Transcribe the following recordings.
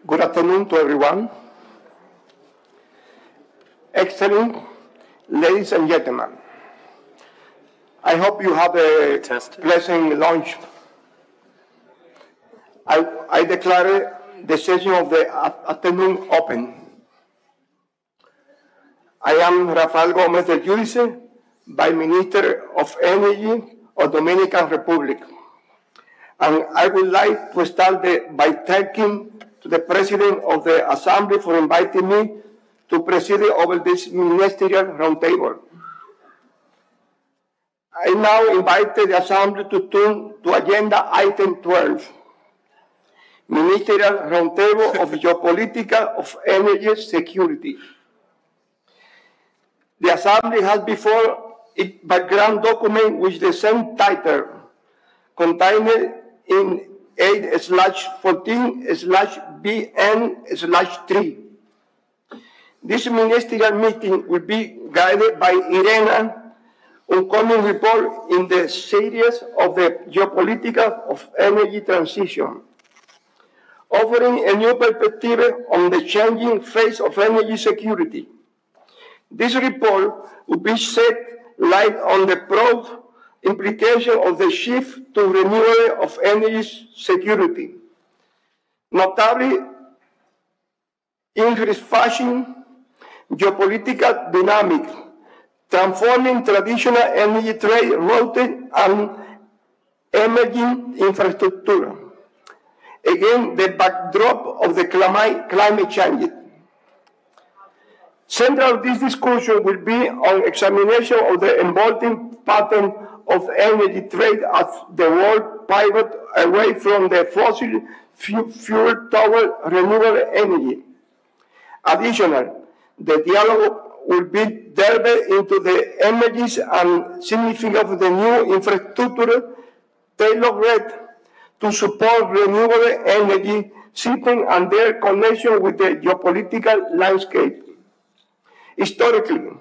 Good afternoon to everyone. Excellent ladies and gentlemen. I hope you have a pleasant lunch. I declare the session of the afternoon open. I am Rafael Gómez del Giudice, Vice Minister of Energy of Dominican Republic. And I would like to start by thanking to the President of the Assembly for inviting me to preside over this Ministerial Roundtable. I now invite the Assembly to turn to Agenda Item 12, Ministerial Roundtable of Geopolitics of Energy Security. The Assembly has before its background document with the same title, contained in 8/14/BN/3. This ministerial meeting will be guided by IRENA, upcoming report in the series of the Geopolitics of Energy Transition, offering a new perspective on the changing face of energy security. This report will be shed light on the broad implication of the shift to renewable of energy security, notably increased fashion, geopolitical dynamics, transforming traditional energy trade routes and emerging infrastructure. Again, the backdrop of the climate change. Central to this discussion will be on examination of the evolving pattern of energy trade as the world pivots away from the fossil fuel toward renewable energy. Additionally, the dialogue will be delved into the emergence and significance of the new infrastructure tailored to support renewable energy systems and their connection with the geopolitical landscape. Historically,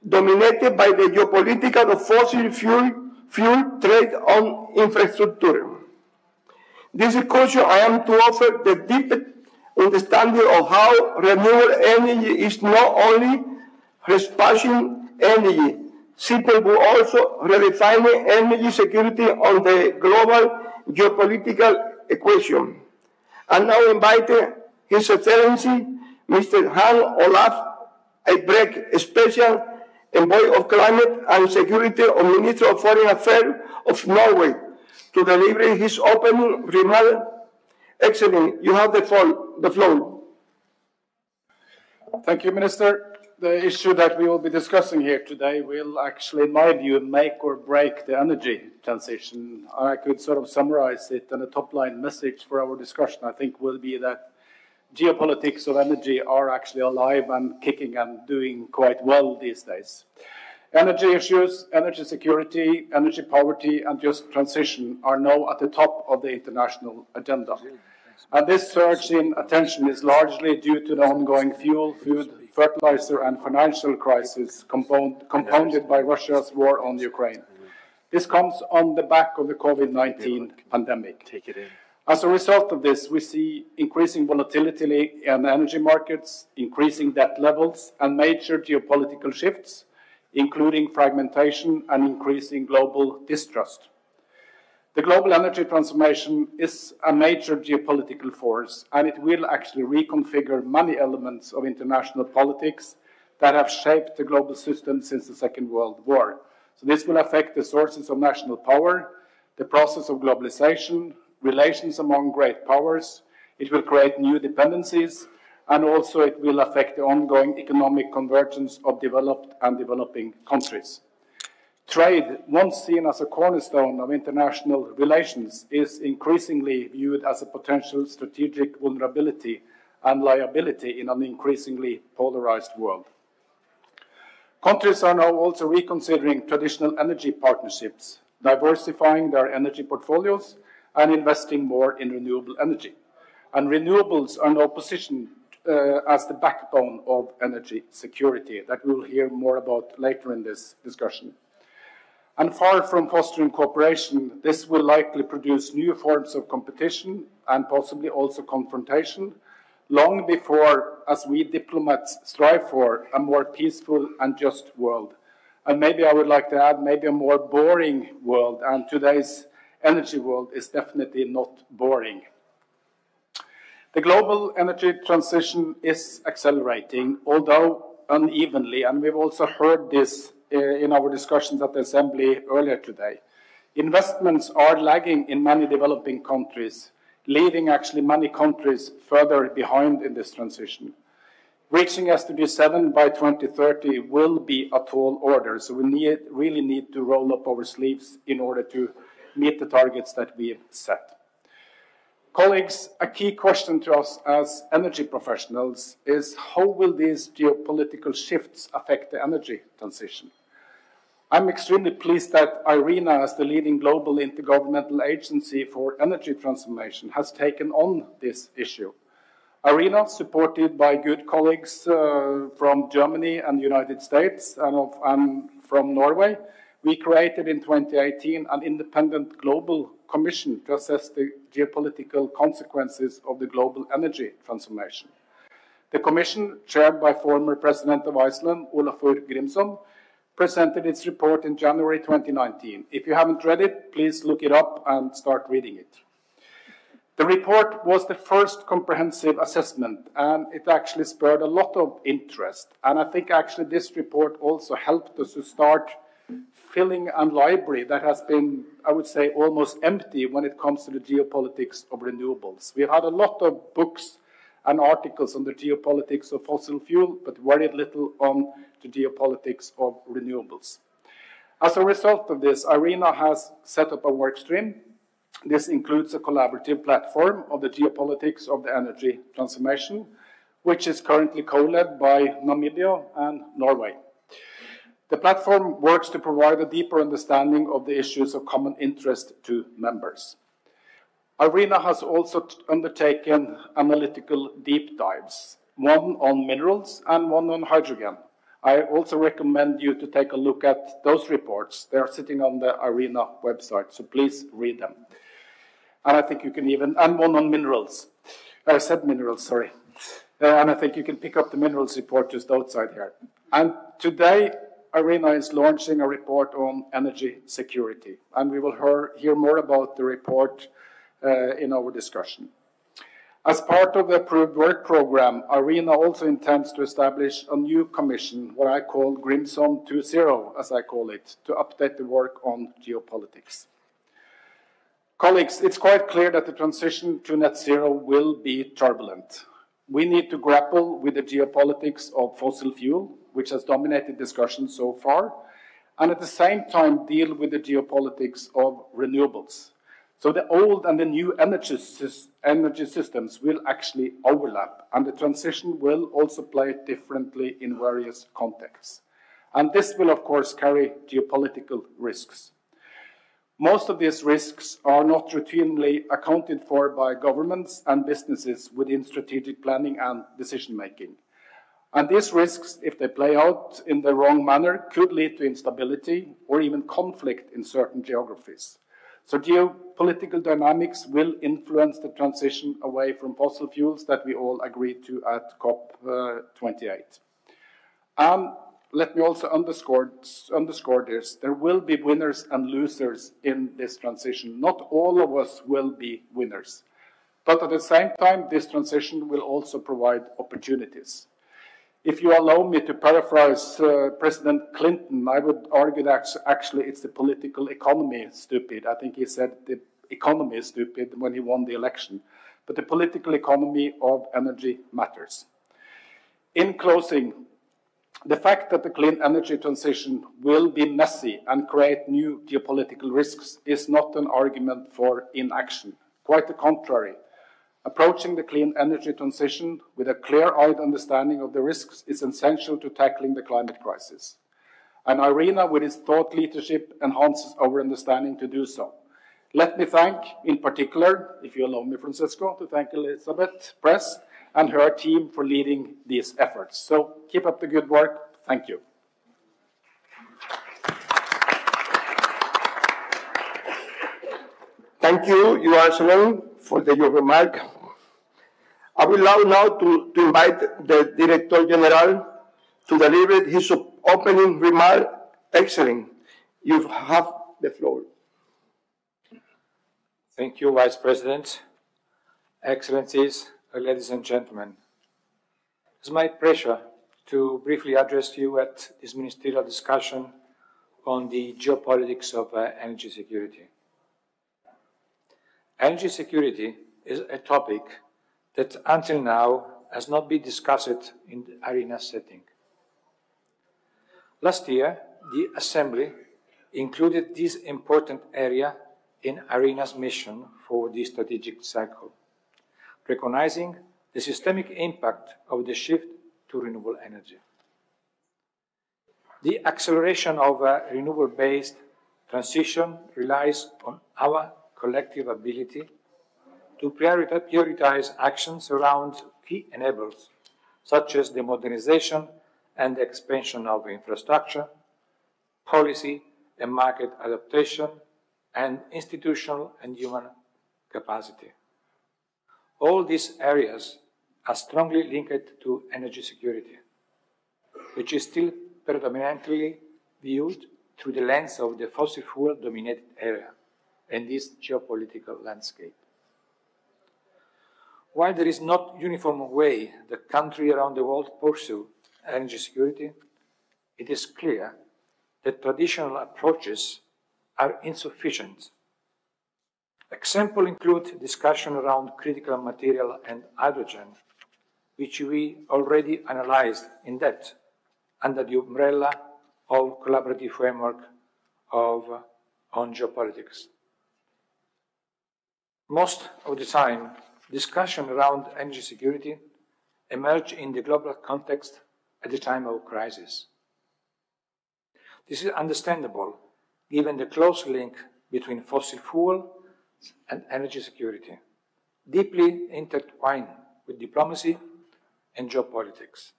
dominated by the geopolitics of fossil fuel trade on infrastructure. This discussion I am to offer the deepest understanding of how renewable energy is not only resurfacing energy system, but also redefining energy security on the global geopolitical equation. I now invite His Excellency Mr. Hans Olaf Albrecht, Special Envoy of Climate and Security of Minister of Foreign Affairs of Norway, to deliver his opening remarks. Excellent. You have the floor. Thank you, Minister. The issue that we will be discussing here today will actually, in my view, make or break the energy transition. I could sort of summarize it, and the top-line message for our discussion, I think, will be that geopolitics of energy are actually alive and kicking and doing quite well these days. Energy issues, energy security, energy poverty, and just transition are now at the top of the international agenda. And this surge in attention is largely due to the ongoing fuel, food, fertilizer, and financial crisis compounded by Russia's war on Ukraine. This comes on the back of the COVID-19 pandemic. As a result of this, we see increasing volatility in energy markets, increasing debt levels, and major geopolitical shifts, including fragmentation and increasing global distrust. The global energy transformation is a major geopolitical force, and it will actually reconfigure many elements of international politics that have shaped the global system since the Second World War. So this will affect the sources of national power, the process of globalization, relations among great powers. It will create new dependencies, and also it will affect the ongoing economic convergence of developed and developing countries. Trade, once seen as a cornerstone of international relations, is increasingly viewed as a potential strategic vulnerability and liability in an increasingly polarized world. Countries are now also reconsidering traditional energy partnerships, diversifying their energy portfolios, and investing more in renewable energy. And renewables are now positioned as the backbone of energy security, that we will hear more about later in this discussion. And far from fostering cooperation, this will likely produce new forms of competition and possibly also confrontation, long before, as we diplomats strive for, a more peaceful and just world. And maybe I would like to add, maybe a more boring world, and today's energy world is definitely not boring. The global energy transition is accelerating, although unevenly, and we've also heard this in our discussions at the Assembly earlier today. Investments are lagging in many developing countries, leaving actually many countries further behind in this transition. Reaching SDG 7 by 2030 will be a tall order, so we really need to roll up our sleeves in order to meet the targets that we've set. Colleagues, a key question to us as energy professionals is how will these geopolitical shifts affect the energy transition? I'm extremely pleased that IRENA, as the leading global intergovernmental agency for energy transformation, has taken on this issue. IRENA, supported by good colleagues from Germany and the United States and from Norway, we created in 2018 an independent global commission to assess the geopolitical consequences of the global energy transformation. The commission, chaired by former President of Iceland, Ólafur Grímsson, presented its report in January 2019. If you haven't read it, please look it up and start reading it. The report was the first comprehensive assessment, and it actually spurred a lot of interest. And I think actually this report also helped us to start filling a library that has been, I would say, almost empty when it comes to the geopolitics of renewables. We've had a lot of books and articles on the geopolitics of fossil fuel, but very little on the geopolitics of renewables. As a result of this, IRENA has set up a work stream. This includes a collaborative platform of the geopolitics of the energy transformation, which is currently co-led by Namibia and Norway. The platform works to provide a deeper understanding of the issues of common interest to members. IRENA has also undertaken analytical deep dives, one on minerals and one on hydrogen. I also recommend you to take a look at those reports. They are sitting on the IRENA website, so please read them. And I think you can even, and one on minerals. I said minerals, sorry. And I think you can pick up the minerals report just outside here. And today, IRENA is launching a report on energy security. And we will hear more about the report in our discussion. As part of the approved work program, IRENA also intends to establish a new commission, what I call Grímsson 2.0, as I call it, to update the work on geopolitics. Colleagues, it's quite clear that the transition to net zero will be turbulent. We need to grapple with the geopolitics of fossil fuel, which has dominated discussion so far, and at the same time deal with the geopolitics of renewables. So the old and the new energy systems will actually overlap, and the transition will also play differently in various contexts. And this will, of course, carry geopolitical risks. Most of these risks are not routinely accounted for by governments and businesses within strategic planning and decision-making. And these risks, if they play out in the wrong manner, could lead to instability or even conflict in certain geographies. So geopolitical dynamics will influence the transition away from fossil fuels that we all agreed to at COP28. Let me also underscore this. There will be winners and losers in this transition. Not all of us will be winners. But at the same time, this transition will also provide opportunities. If you allow me to paraphrase President Clinton, I would argue that actually it's the political economy stupid. I think he said the economy is stupid when he won the election. But the political economy of energy matters. In closing, the fact that the clean energy transition will be messy and create new geopolitical risks is not an argument for inaction. Quite the contrary. Approaching the clean energy transition with a clear-eyed understanding of the risks is essential to tackling the climate crisis. And IRENA, with its thought leadership, enhances our understanding to do so. Let me thank, in particular, if you allow me, Francisco, to thank Elizabeth Press and her team for leading these efforts. So keep up the good work. Thank you. Thank you, Johansson, for your remark. I will allow now to invite the Director General to deliver his opening remark. Excellent. You have the floor. Thank you, Vice President. Excellencies, ladies and gentlemen. It's my pleasure to briefly address you at this ministerial discussion on the geopolitics of energy security. Energy security is a topic that until now has not been discussed in the IRENA setting. Last year, the Assembly included this important area in IRENA's mission for the strategic cycle, recognizing the systemic impact of the shift to renewable energy. The acceleration of a renewable-based transition relies on our collective ability to prioritize actions around key enablers, such as the modernization and expansion of infrastructure, policy and market adaptation, and institutional and human capacity. All these areas are strongly linked to energy security, which is still predominantly viewed through the lens of the fossil fuel-dominated area in this geopolitical landscape. While there is not uniform way the country around the world pursue energy security, it is clear that traditional approaches are insufficient. Examples include discussion around critical material and hydrogen, which we already analyzed in depth under the umbrella of collaborative framework on geopolitics. Most of the time, discussion around energy security emerge in the global context at the time of crisis. This is understandable given the close link between fossil fuel and energy security, deeply intertwined with diplomacy and geopolitics.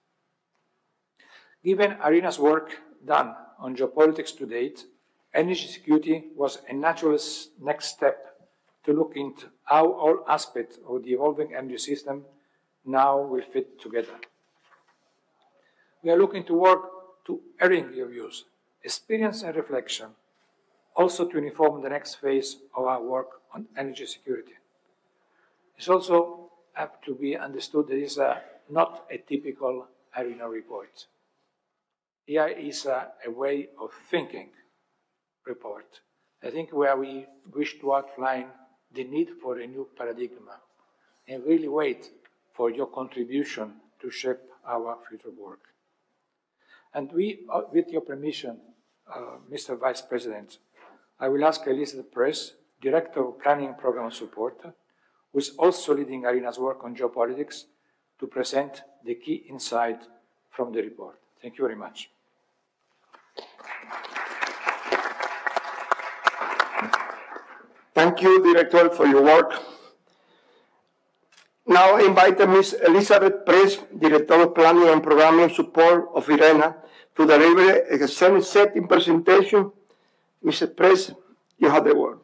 Given IRENA's work done on geopolitics to date, energy security was a natural next step to look into how all aspects of the evolving energy system now will fit together. We are looking to work to airing your views, experience and reflection, also to inform the next phase of our work on energy security. It's also have to be understood that it is not a typical IRENA report. Here is a way of thinking report, I think, where we wish to outline the need for a new paradigm and really wait for your contribution to shape our future work. And we, with your permission, Mr. Vice President, I will ask Elizabeth Press, Director of Planning and Program Support, who is also leading IRENA's work on geopolitics, to present the key insight from the report. Thank you very much. Thank you, Director, for your work. Now I invite Ms. Elizabeth Press, Director of Planning and Programming Support of IRENA, to deliver a setting presentation. Mrs. Press, you have the word.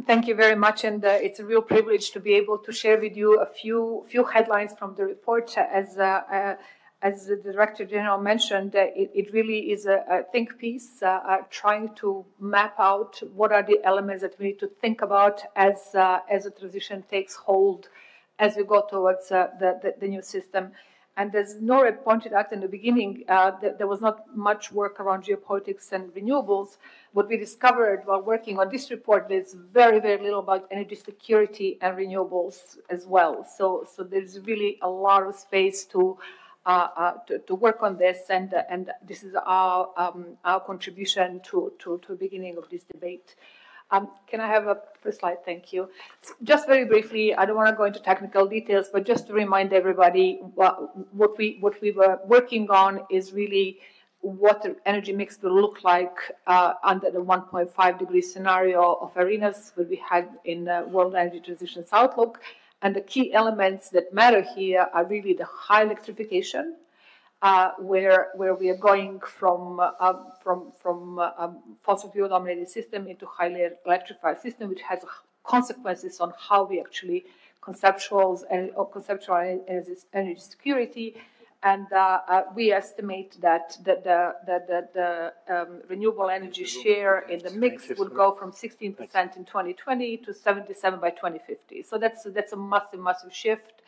Thank you very much, and it's a real privilege to be able to share with you a few headlines from the report. As the Director General mentioned, it really is a think piece, trying to map out what are the elements that we need to think about as the transition takes hold, as we go towards the new system. And as Nora pointed out in the beginning, there was not much work around geopolitics and renewables. What we discovered while working on this report is very, very little about energy security and renewables as well. So there's really a lot of space to work on this, and this is our contribution to the beginning of this debate. Can I have a first slide? Thank you. Just very briefly, I don't want to go into technical details, but just to remind everybody, what we were working on is really what the energy mix will look like under the 1.5 degree scenario of IRENA's that we had in World Energy Transitions Outlook. And the key elements that matter here are really the high electrification, where we are going from fossil fuel dominated system into highly electrified system, which has consequences on how we actually conceptual energy security, and we estimate that the renewable energy share in the mix would go from 16% in 2020 to 77% by 2050. So that's a massive shift.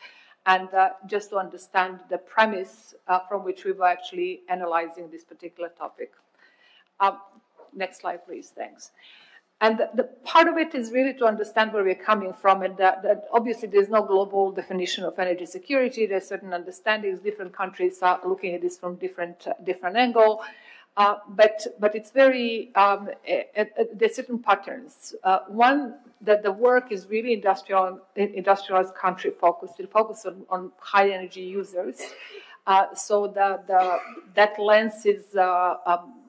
And just to understand the premise from which we were actually analyzing this particular topic. Next slide, please. Thanks. And the part of it is really to understand where we're coming from, and that obviously there's no global definition of energy security. There's certain understandings. Different countries are looking at this from different angle, but it's very there's certain patterns. One, that the work is really industrialized country focused. It focuses on high energy users. So that lens is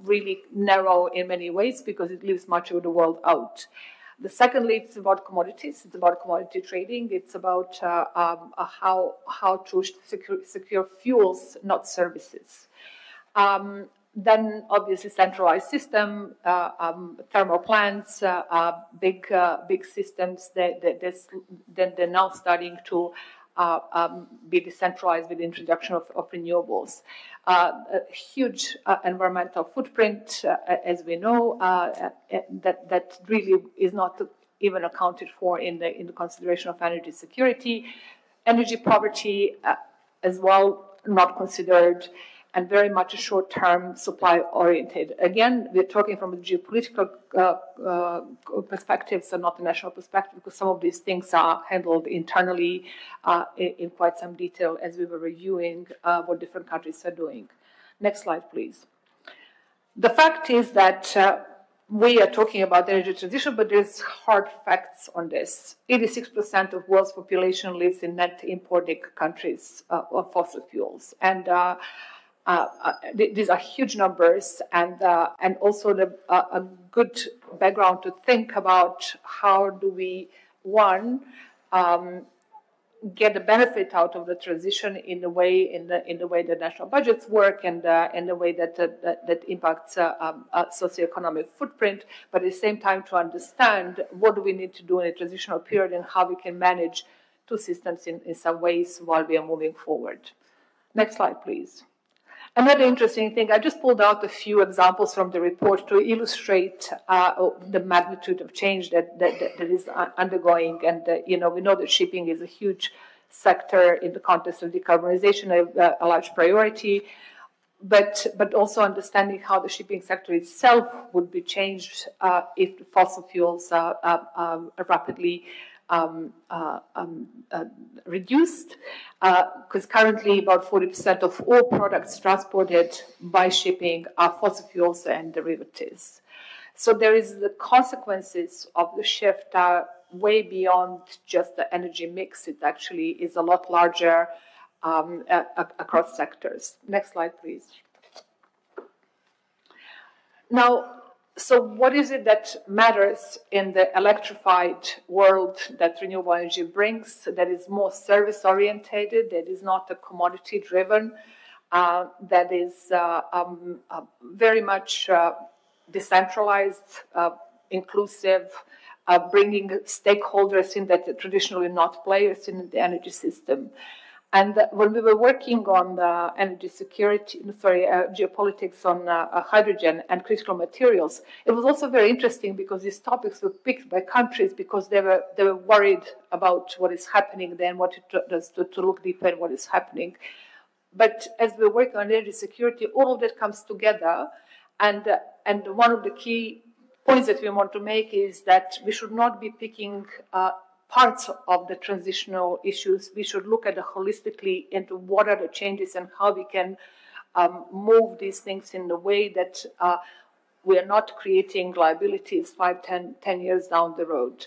really narrow in many ways because it leaves much of the world out. The secondly, it's about commodities. It's about commodity trading. It's about how to secure fuels, not services. Then obviously centralized system, thermal plants, big systems that they're now starting to be decentralized with the introduction of renewables. A huge environmental footprint, as we know, that really is not even accounted for in the consideration of energy security. Energy poverty as well, not considered, and very much a short-term supply-oriented. Again, we're talking from a geopolitical perspective, so not a national perspective, because some of these things are handled internally in quite some detail as we were reviewing what different countries are doing. Next slide, please. The fact is that we are talking about energy transition, but there's hard facts on this. 86% of world's population lives in net importing countries of fossil fuels, and these are huge numbers, and also a good background to think about how do we, one, get the benefit out of the transition in the way that national budgets work and the way that impacts socioeconomic footprint, but at the same time to understand what do we need to do in a transitional period and how we can manage two systems in some ways while we are moving forward. Next slide, please. Another interesting thing, I just pulled out a few examples from the report to illustrate the magnitude of change that is undergoing. And, we know that shipping is a huge sector in the context of decarbonization, a large priority, but also understanding how the shipping sector itself would be changed if the fossil fuels are rapidly reduced, because currently about 40% of all products transported by shipping are fossil fuels and derivatives. So there is the consequences of the shift are way beyond just the energy mix. It actually is a lot larger across sectors. Next slide, please. Now, so what is it that matters in the electrified world that renewable energy brings that is more service-orientated, that is not a commodity-driven, that is very much decentralized, inclusive, bringing stakeholders in that are traditionally not players in the energy system. And when we were working on the energy security, geopolitics on hydrogen and critical materials, it was also very interesting because these topics were picked by countries because they were worried about what is happening there and what it does to look deeper at what is happening. But as we work on energy security, all of that comes together. And one of the key points that we want to make is that we should not be picking parts of the transitional issues. We should look at it holistically into what are the changes and how we can move these things in the way that we are not creating liabilities 5, 10 years down the road.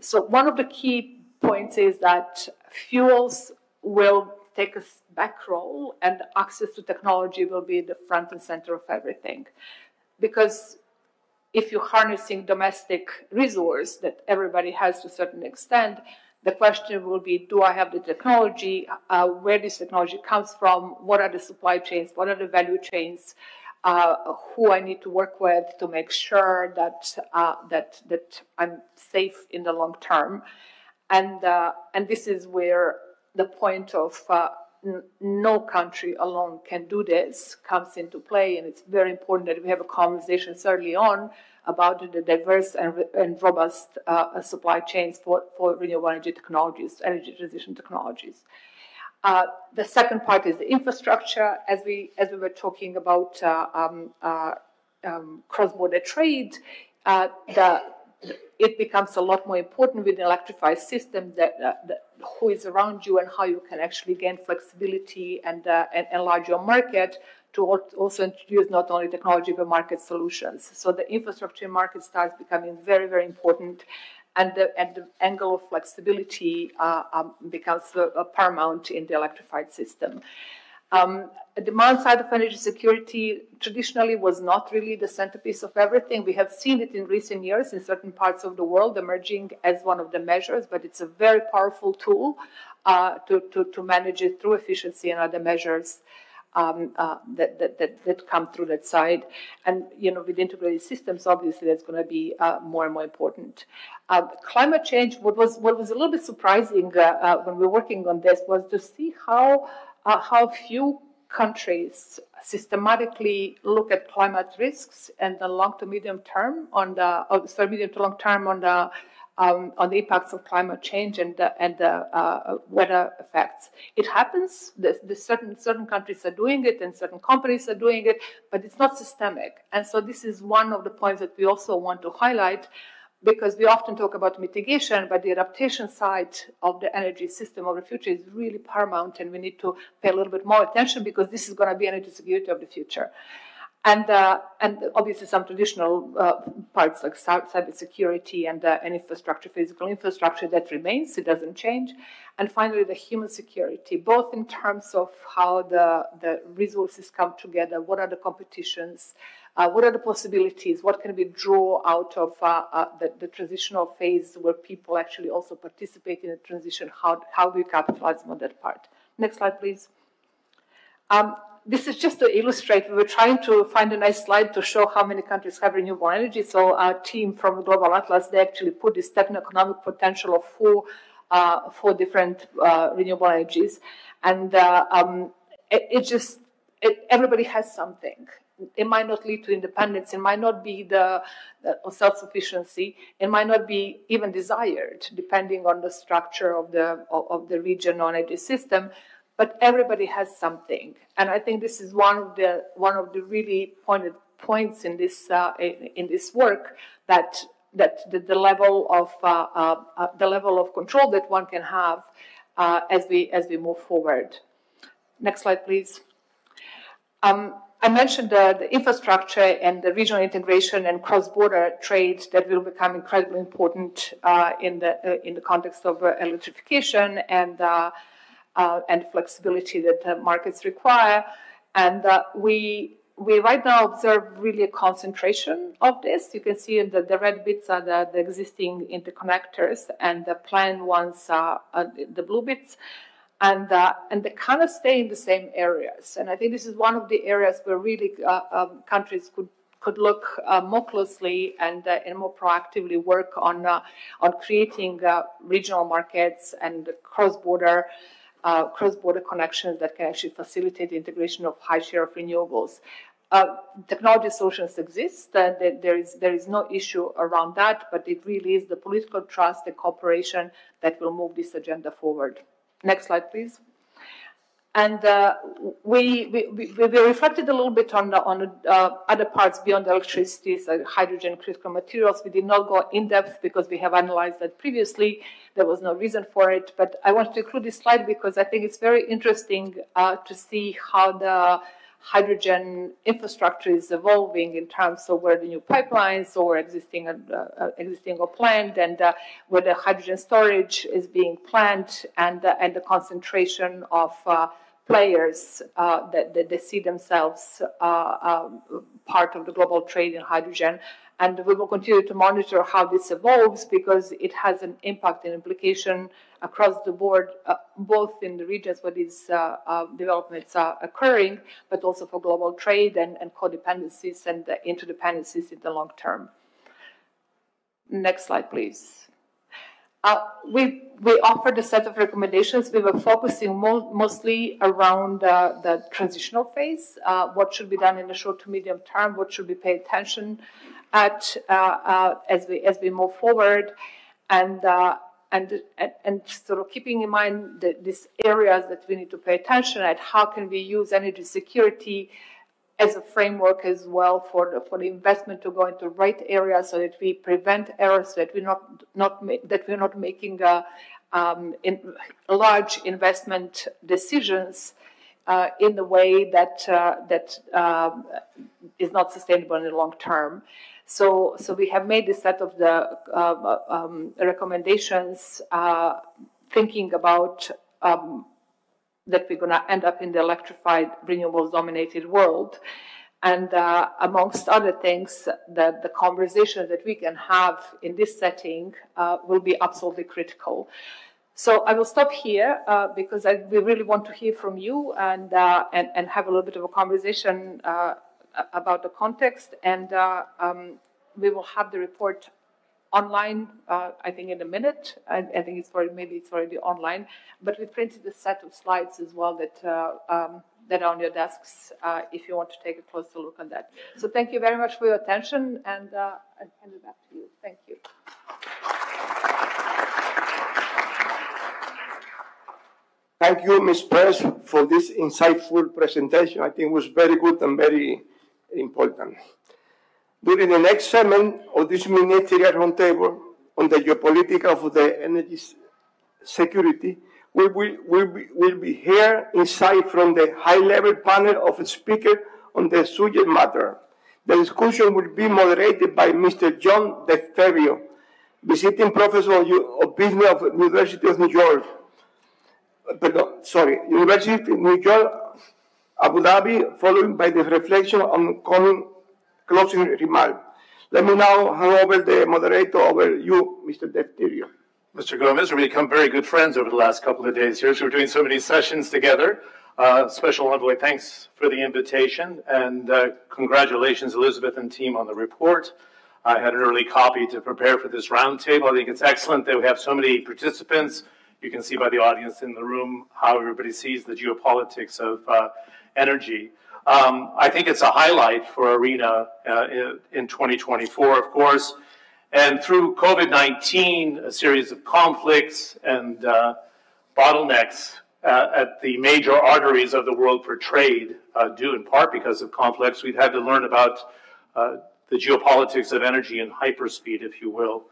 So one of the key points is that fuels will take a back role and access to technology will be the front and center of everything. Because if you're harnessing domestic resource that everybody has to a certain extent, the question will be, do I have the technology? Where this technology comes from? What are the supply chains? What are the value chains? Who I need to work with to make sure that I'm safe in the long term? And this is where the point of no country alone can do this comes into play, and it's very important that we have a conversation early on about the diverse and robust supply chains for renewable energy technologies, energy transition technologies. The second part is the infrastructure. As we were talking about cross-border trade, it becomes a lot more important with an electrified system that who is around you and how you can actually gain flexibility and enlarge your market to also introduce not only technology but market solutions. So the infrastructure market starts becoming very, very important, and the angle of flexibility becomes paramount in the electrified system. The demand side of energy security traditionally was not really the centerpiece of everything. We have seen it in recent years in certain parts of the world emerging as one of the measures, but it's a very powerful tool to manage it through efficiency and other measures that come through that side. And, with integrated systems, obviously, that's going to be more and more important. Climate change, what was a little bit surprising when we were working on this was to see how few countries systematically look at climate risks and the long to medium term medium to long term on the impacts of climate change and the weather effects. It happens. Certain countries are doing it and certain companies are doing it, but it's not systemic. And so this is one of the points that we also want to highlight, because we often talk about mitigation, but the adaptation side of the energy system of the future is really paramount, and we need to pay a little bit more attention because this is going to be energy security of the future. And obviously some traditional parts like cybersecurity and infrastructure, physical infrastructure, that remains, it doesn't change. And finally, the human security, both in terms of how the resources come together, what are the competitions, what are the possibilities, what can we draw out of the transitional phase where people actually also participate in the transition, how do we capitalize on that part. Next slide, please. This is just to illustrate, we were trying to find a nice slide to show how many countries have renewable energy. So our team from Global Atlas, they actually put this techno-economic potential of four different renewable energies. And everybody has something. It might not lead to independence. It might not be the self-sufficiency. It might not be even desired, depending on the structure of the region or energy system. But everybody has something, and I think this is one of the really pointed points in this work that the level of control that one can have as we move forward. Next slide, please. I mentioned the infrastructure and the regional integration and cross-border trade that will become incredibly important in the context of electrification and flexibility that markets require. And we right now observe really a concentration of this. You can see in the red bits are the existing interconnectors, and the planned ones are the blue bits. And they kind of stay in the same areas. And I think this is one of the areas where really countries could look more closely and more proactively work on creating regional markets and cross-border connections that can actually facilitate the integration of high share of renewables. Technology solutions exist. There is no issue around that, but it really is the political trust and cooperation that will move this agenda forward. Next slide, please. And we reflected a little bit on other parts beyond electricity, so hydrogen, critical materials. We did not go in depth because we have analyzed that previously. There was no reason for it, but I wanted to include this slide because I think it's very interesting to see how the hydrogen infrastructure is evolving in terms of where the new pipelines or existing or planned, and where the hydrogen storage is being planned, and the concentration of players that they see themselves part of the global trade in hydrogen. And we will continue to monitor how this evolves because it has an impact and implication across the board, both in the regions where these developments are occurring, but also for global trade and codependencies and interdependencies in the long term. Next slide, please. We offered a set of recommendations. We were focusing mostly around the transitional phase. What should be done in the short to medium term? What should we pay attention at as we move forward? And sort of keeping in mind these areas that we need to pay attention at. How can we use energy security as a framework as well for the investment to go into the right areas, so that we prevent errors, so that we're not making large investment decisions in the way that is not sustainable in the long term. So we have made this set of the recommendations, thinking about that we're going to end up in the electrified, renewables-dominated world. And amongst other things, the conversation that we can have in this setting will be absolutely critical. So I will stop here because we really want to hear from you and have a little bit of a conversation about the context. And we will have the report online, I think in a minute. I think maybe it's already online, but we printed a set of slides as well that are on your desks if you want to take a closer look at that. So thank you very much for your attention, and I'll hand it back to you. Thank you. Thank you, Ms. Press, for this insightful presentation. I think it was very good and very important. During the next segment of this Ministerial Roundtable on the geopolitics of the energy security, we will be hearing insight from the high-level panel of speakers on the subject matter. The discussion will be moderated by Mr. John Defterio, visiting professor of business of University of New York. University of New York, Abu Dhabi, followed by the reflection on common closing remark. Let me now hand over the moderator over you, Mr. Defterio. Mr. Gomez, we've become very good friends over the last couple of days here, so we're doing so many sessions together. Special Envoy, thanks for the invitation, and congratulations, Elizabeth and team, on the report. I had an early copy to prepare for this roundtable. I think it's excellent that we have so many participants. You can see by the audience in the room how everybody sees the geopolitics of energy. I think it's a highlight for IRENA in 2024, of course. And through COVID-19, a series of conflicts and bottlenecks at the major arteries of the world for trade, due in part because of conflicts, we've had to learn about the geopolitics of energy in hyperspeed, if you will.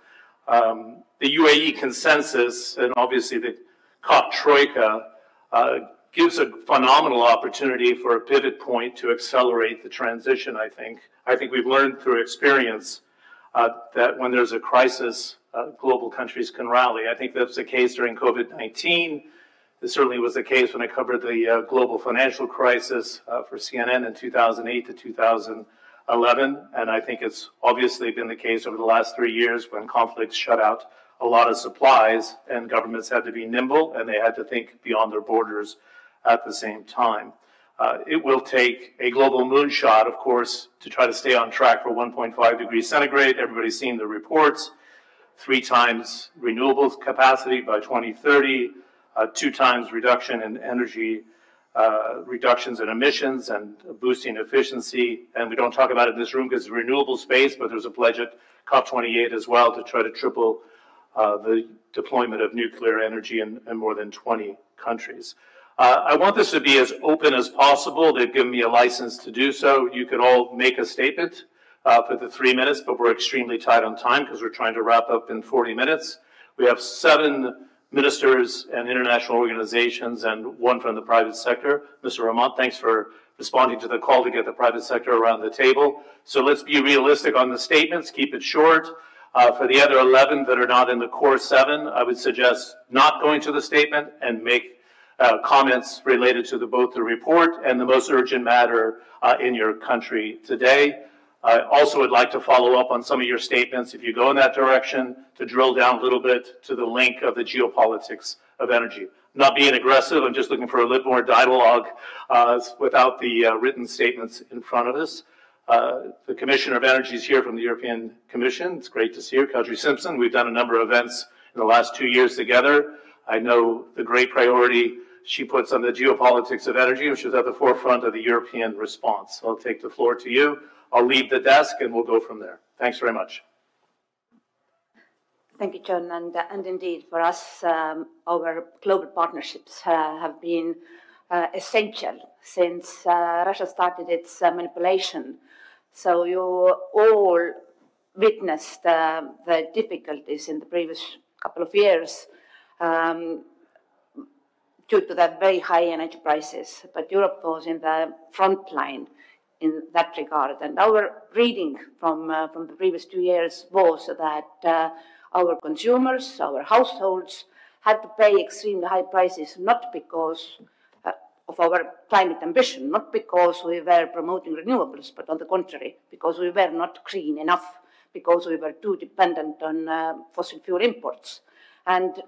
The UAE consensus, and obviously the COP Troika, gives a phenomenal opportunity for a pivot point to accelerate the transition, I think. I think we've learned through experience that when there's a crisis, global countries can rally. I think that's the case during COVID-19. This certainly was the case when I covered the global financial crisis for CNN in 2008 to 2011. And I think it's obviously been the case over the last 3 years when conflicts shut out a lot of supplies and governments had to be nimble and they had to think beyond their borders at the same time. It will take a global moonshot, of course, to try to stay on track for 1.5 degrees centigrade. Everybody's seen the reports. 3 times renewables capacity by 2030, 2 times reduction in energy, reductions in emissions and boosting efficiency. And we don't talk about it in this room because it's renewable space, but there's a pledge at COP28 as well to try to triple the deployment of nuclear energy in more than 20 countries. I want this to be as open as possible. They've given me a license to do so. You can all make a statement for the 3 minutes, but we're extremely tight on time because we're trying to wrap up in 40 minutes. We have 7 ministers and international organizations and 1 from the private sector. Mr. Rahman, thanks for responding to the call to get the private sector around the table. So let's be realistic on the statements, keep it short. For the other 11 that are not in the core 7, I would suggest not going to the statement and make comments related to both the report and the most urgent matter in your country today. I also would like to follow up on some of your statements, if you go in that direction, to drill down a little bit to the link of the geopolitics of energy. I'm not being aggressive, I'm just looking for a little more dialogue without the written statements in front of us. The Commissioner of Energy is here from the European Commission. It's great to see her, Kadri Simpson. We've done a number of events in in the last 2 years together. I know the great priority she puts on the geopolitics of energy, which is at the forefront of the European response. So I'll take the floor to you. I'll leave the desk and we'll go from there. Thanks very much. Thank you, John. And indeed, for us, our global partnerships have been essential since Russia started its manipulation. So you all witnessed the difficulties in the previous couple of years due to the very high energy prices. But Europe was in the front line in that regard. And our reading from the previous 2 years was that our consumers, our households, had to pay extremely high prices, not because of our climate ambition, not because we were promoting renewables, but on the contrary, because we were not green enough, because we were too dependent on fossil fuel imports. And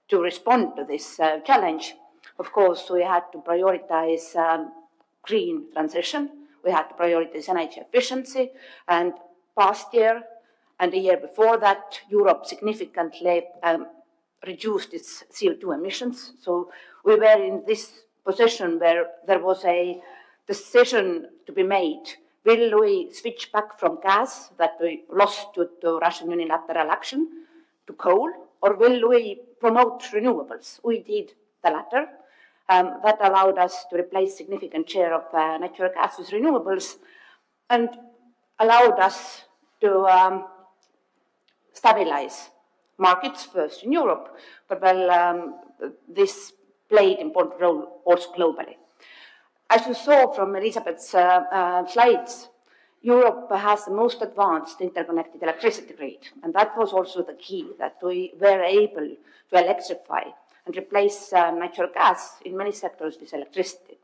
to respond to this challenge, of course, we had to prioritize green transition. We had to prioritize energy efficiency. And past year and the year before that, Europe significantly reduced its CO2 emissions. So we were in this position where there was a decision to be made. Will we switch back from gas that we lost to Russian unilateral action to coal, or will we promote renewables? We did the latter. That allowed us to replace significant share of natural gas with renewables and allowed us to stabilize markets first in Europe, but this played an important role also globally. As you saw from Elizabeth's slides, Europe has the most advanced interconnected electricity grid, and that was also the key, that we were able to electrify and replace natural gas in many sectors with electricity.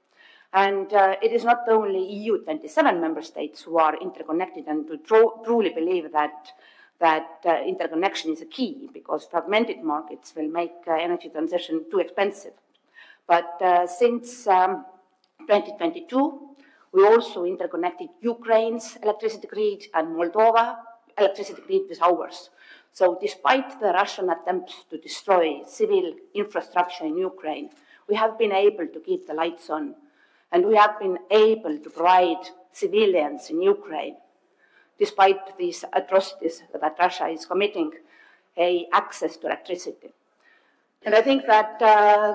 And it is not only EU 27 member states who are interconnected, and we truly believe that interconnection is a key, because fragmented markets will make energy transition too expensive. But since 2022, we also interconnected Ukraine's electricity grid and Moldova electricity grid with ours. So despite the Russian attempts to destroy civil infrastructure in Ukraine, we have been able to keep the lights on, and we have been able to provide civilians in Ukraine, despite these atrocities that Russia is committing, access to electricity. And I think that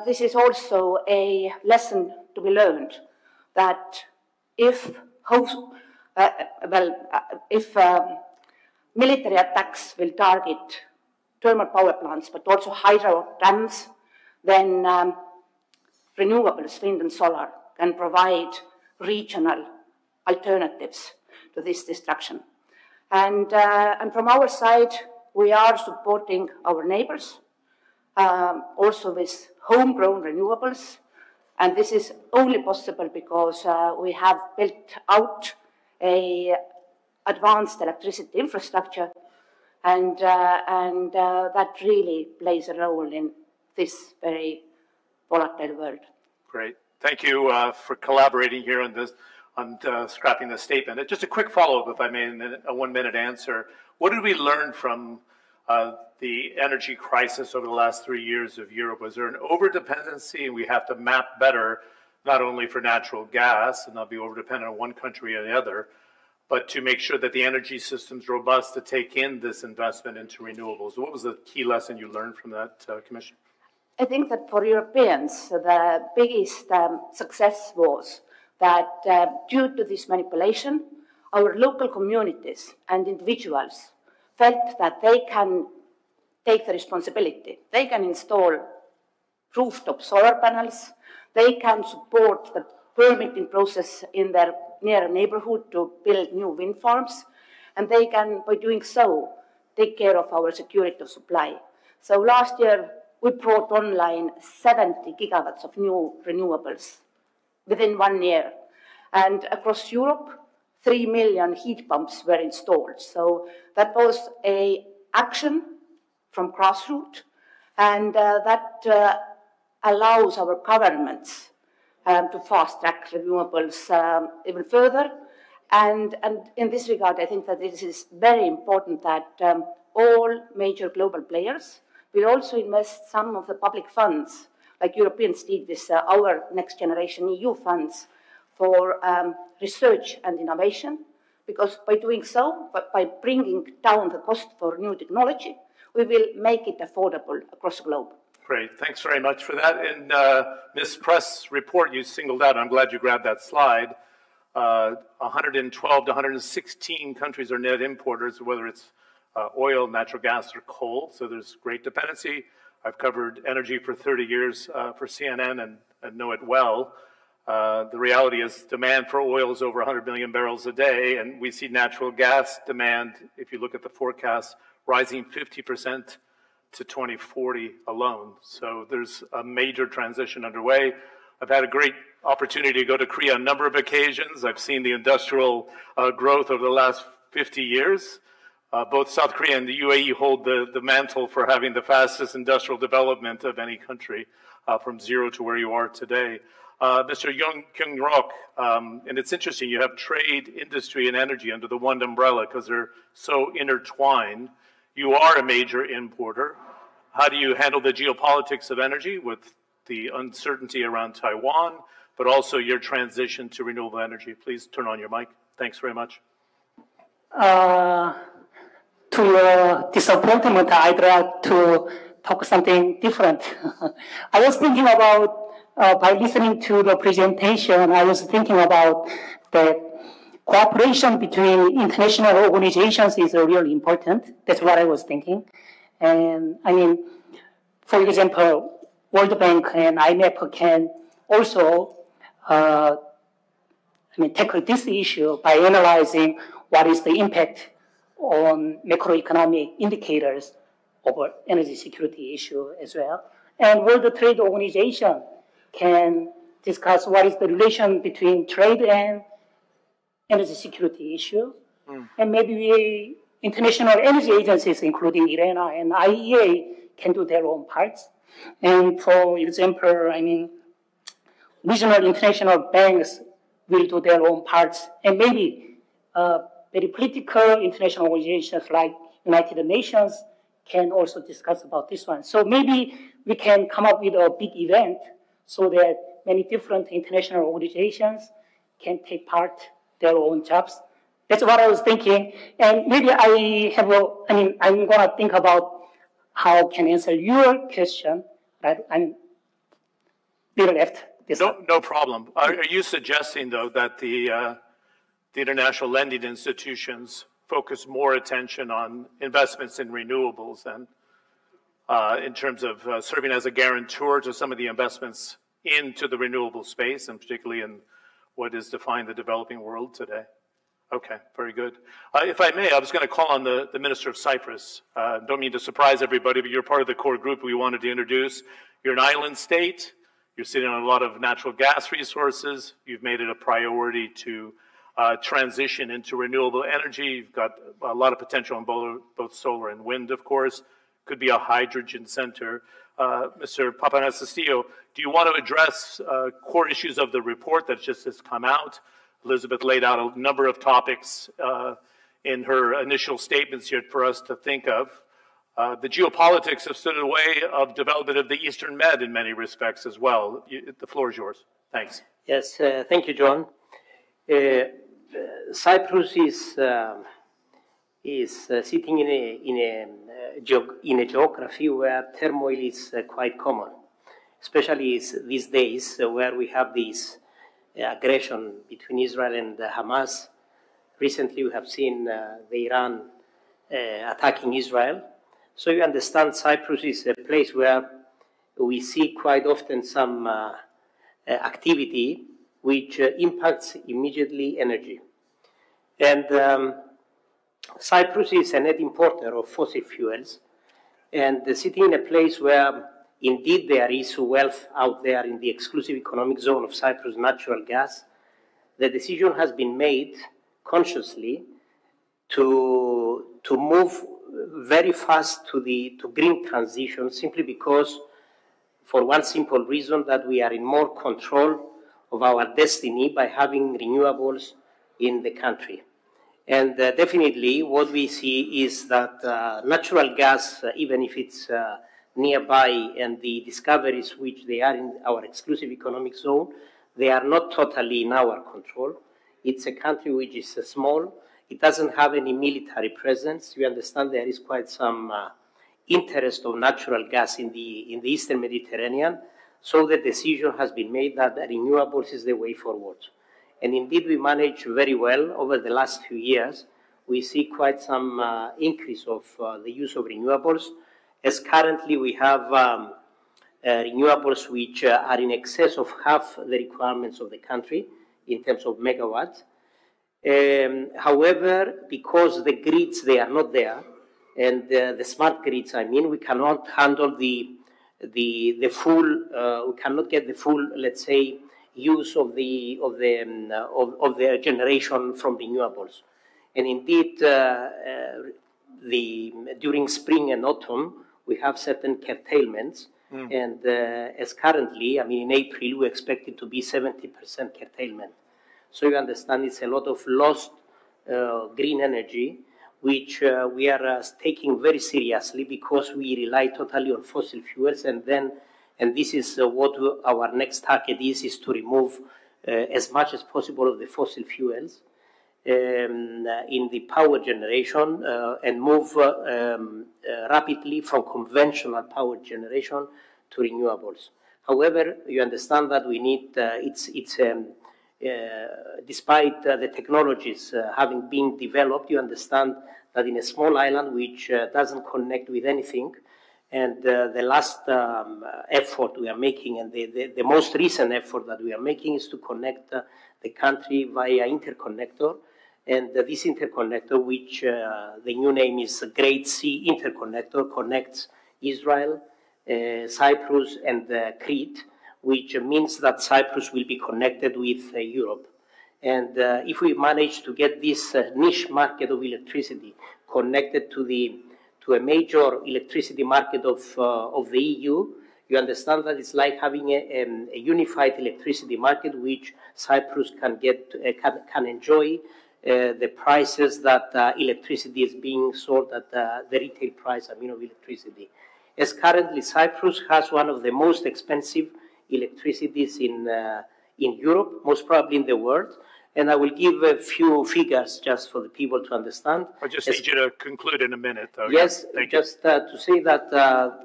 this is also a lesson to be learned, that if military attacks will target thermal power plants, but also hydro dams, then renewables, wind and solar, can provide regional alternatives to this destruction. And from our side, we are supporting our neighbors, also with homegrown renewables. And this is only possible because we have built out an advanced electricity infrastructure, and that really plays a role in this very volatile world. Great. Thank you for collaborating here on this, on scrapping the statement. Just a quick follow-up, if I may, a 1-minute answer. What did we learn from the energy crisis over the last 3 years of Europe? Was there an over-dependency, and we have to map better, not only for natural gas and not be over-dependent on one country or the other, but to make sure that the energy system's robust to take in this investment into renewables? What was the key lesson you learned from that, Commissioner? I think that for Europeans, the biggest success was that due to this manipulation, our local communities and individuals felt that they can take the responsibility. They can install rooftop solar panels. They can support the permitting process in their near neighborhood to build new wind farms. And they can, by doing so, take care of our security of supply. So last year, we brought online 70 gigawatts of new renewables within 1 year. And across Europe, 3 million heat pumps were installed. So that was an action from grassroots, and that allows our governments to fast-track renewables even further. And in this regard, I think that it is very important that all major global players, We'll also invest some of the public funds, like Europeans did with our Next Generation EU funds, for research and innovation, because by doing so, by bringing down the cost for new technology, we will make it affordable across the globe. Great, thanks very much for that. And Ms. Press' report you singled out, I'm glad you grabbed that slide. 112 to 116 countries are net importers, whether it's oil, natural gas, or coal, so there's great dependency. I've covered energy for 30 years for CNN and know it well. The reality is demand for oil is over 100 million barrels a day, and we see natural gas demand, if you look at the forecast, rising 50% to 2040 alone. So there's a major transition underway. I've had a great opportunity to go to Korea on a number of occasions. I've seen the industrial growth over the last 50 years. Both South Korea and the UAE hold the mantle for having the fastest industrial development of any country from zero to where you are today. Mr. Young Kyung-rok, and it's interesting, you have trade, industry, and energy under the one umbrella because they're so intertwined. You are a major importer. How do you handle the geopolitics of energy with the uncertainty around Taiwan, but also your transition to renewable energy? Please turn on your mic. Thanks very much. To your disappointment, I'd like to talk something different. I was thinking about, by listening to the presentation, I was thinking about the cooperation between international organizations is really important. That's what I was thinking. And I mean, for example, World Bank and IMF can also tackle this issue by analyzing what is the impact on macroeconomic indicators of energy security issue as well. And World Trade Organization can discuss what is the relation between trade and energy security issue. And maybe international energy agencies, including IRENA and IEA, can do their own parts. And for example, I mean, regional international banks will do their own parts. And maybe very political international organizations like United Nations can also discuss about this one. So maybe we can come up with a big event so that many different international organizations can take part their own jobs. That's what I was thinking. And maybe I'm going to think about how I can answer your question. Right? I'm little left. No problem. Are you suggesting, though, that the international lending institutions focus more attention on investments in renewables than in terms of serving as a guarantor to some of the investments into the renewable space, and particularly in what is defined the developing world today? Okay, very good. If I may, I was going to call on the Minister of Cyprus. Don't mean to surprise everybody, but you're part of the core group we wanted to introduce. You're an island state. You're sitting on a lot of natural gas resources. You've made it a priority to transition into renewable energy. You've got a lot of potential on both solar and wind, of course. Could be a hydrogen center. Mr. Papanastasiou, do you want to address core issues of the report that just has come out? Elizabeth laid out a number of topics in her initial statements here for us to think of. The geopolitics have stood in the way of development of the Eastern Med in many respects as well. The floor is yours. Thanks. Yes, thank you, John. Cyprus is sitting in a geography where turmoil is quite common, especially these days where we have this aggression between Israel and Hamas. Recently, we have seen the Iran attacking Israel. So you understand Cyprus is a place where we see quite often some activity which impacts immediately energy. And Cyprus is a net importer of fossil fuels, and sitting in a place where indeed there is wealth out there in the exclusive economic zone of Cyprus, natural gas, the decision has been made consciously to move very fast to green transition, simply because, for one simple reason, that we are in more control of our destiny by having renewables in the country. And definitely what we see is that natural gas, even if it's nearby and the discoveries which they are in our exclusive economic zone, they are not totally in our control. It's a country which is small. It doesn't have any military presence. You understand there is quite some interest of natural gas in the Eastern Mediterranean. So the decision has been made that renewables is the way forward. And indeed, we managed very well over the last few years. We see quite some increase of the use of renewables, as currently we have renewables which are in excess of half the requirements of the country in terms of megawatts. However, because the grids, they are not there, and the smart grids, I mean, we cannot handle the full, we cannot get the full, let's say, use of the generation from renewables. And indeed, during spring and autumn, we have certain curtailments. And as currently, I mean, in April, we expect it to be 70% curtailment. So you understand it's a lot of lost green energy, which we are taking very seriously because we rely totally on fossil fuels. And this is what our next target is to remove as much as possible of the fossil fuels in the power generation and move rapidly from conventional power generation to renewables. However, you understand that we need, despite the technologies having been developed, you understand that in a small island which doesn't connect with anything, and the last effort we are making, and the most recent effort that we are making is to connect the country via interconnector. And this interconnector, which the new name is Great Sea Interconnector, connects Israel, Cyprus, and Crete, which means that Cyprus will be connected with Europe. And if we manage to get this niche market of electricity connected to a major electricity market of the EU, you understand that it's like having a unified electricity market, which Cyprus can enjoy the prices that electricity is being sold at the retail price, I mean, of electricity. As currently, Cyprus has one of the most expensive electricities in Europe, most probably in the world. And I will give a few figures just for the people to understand. I just need you to conclude in a minute, though. Yes, just to say that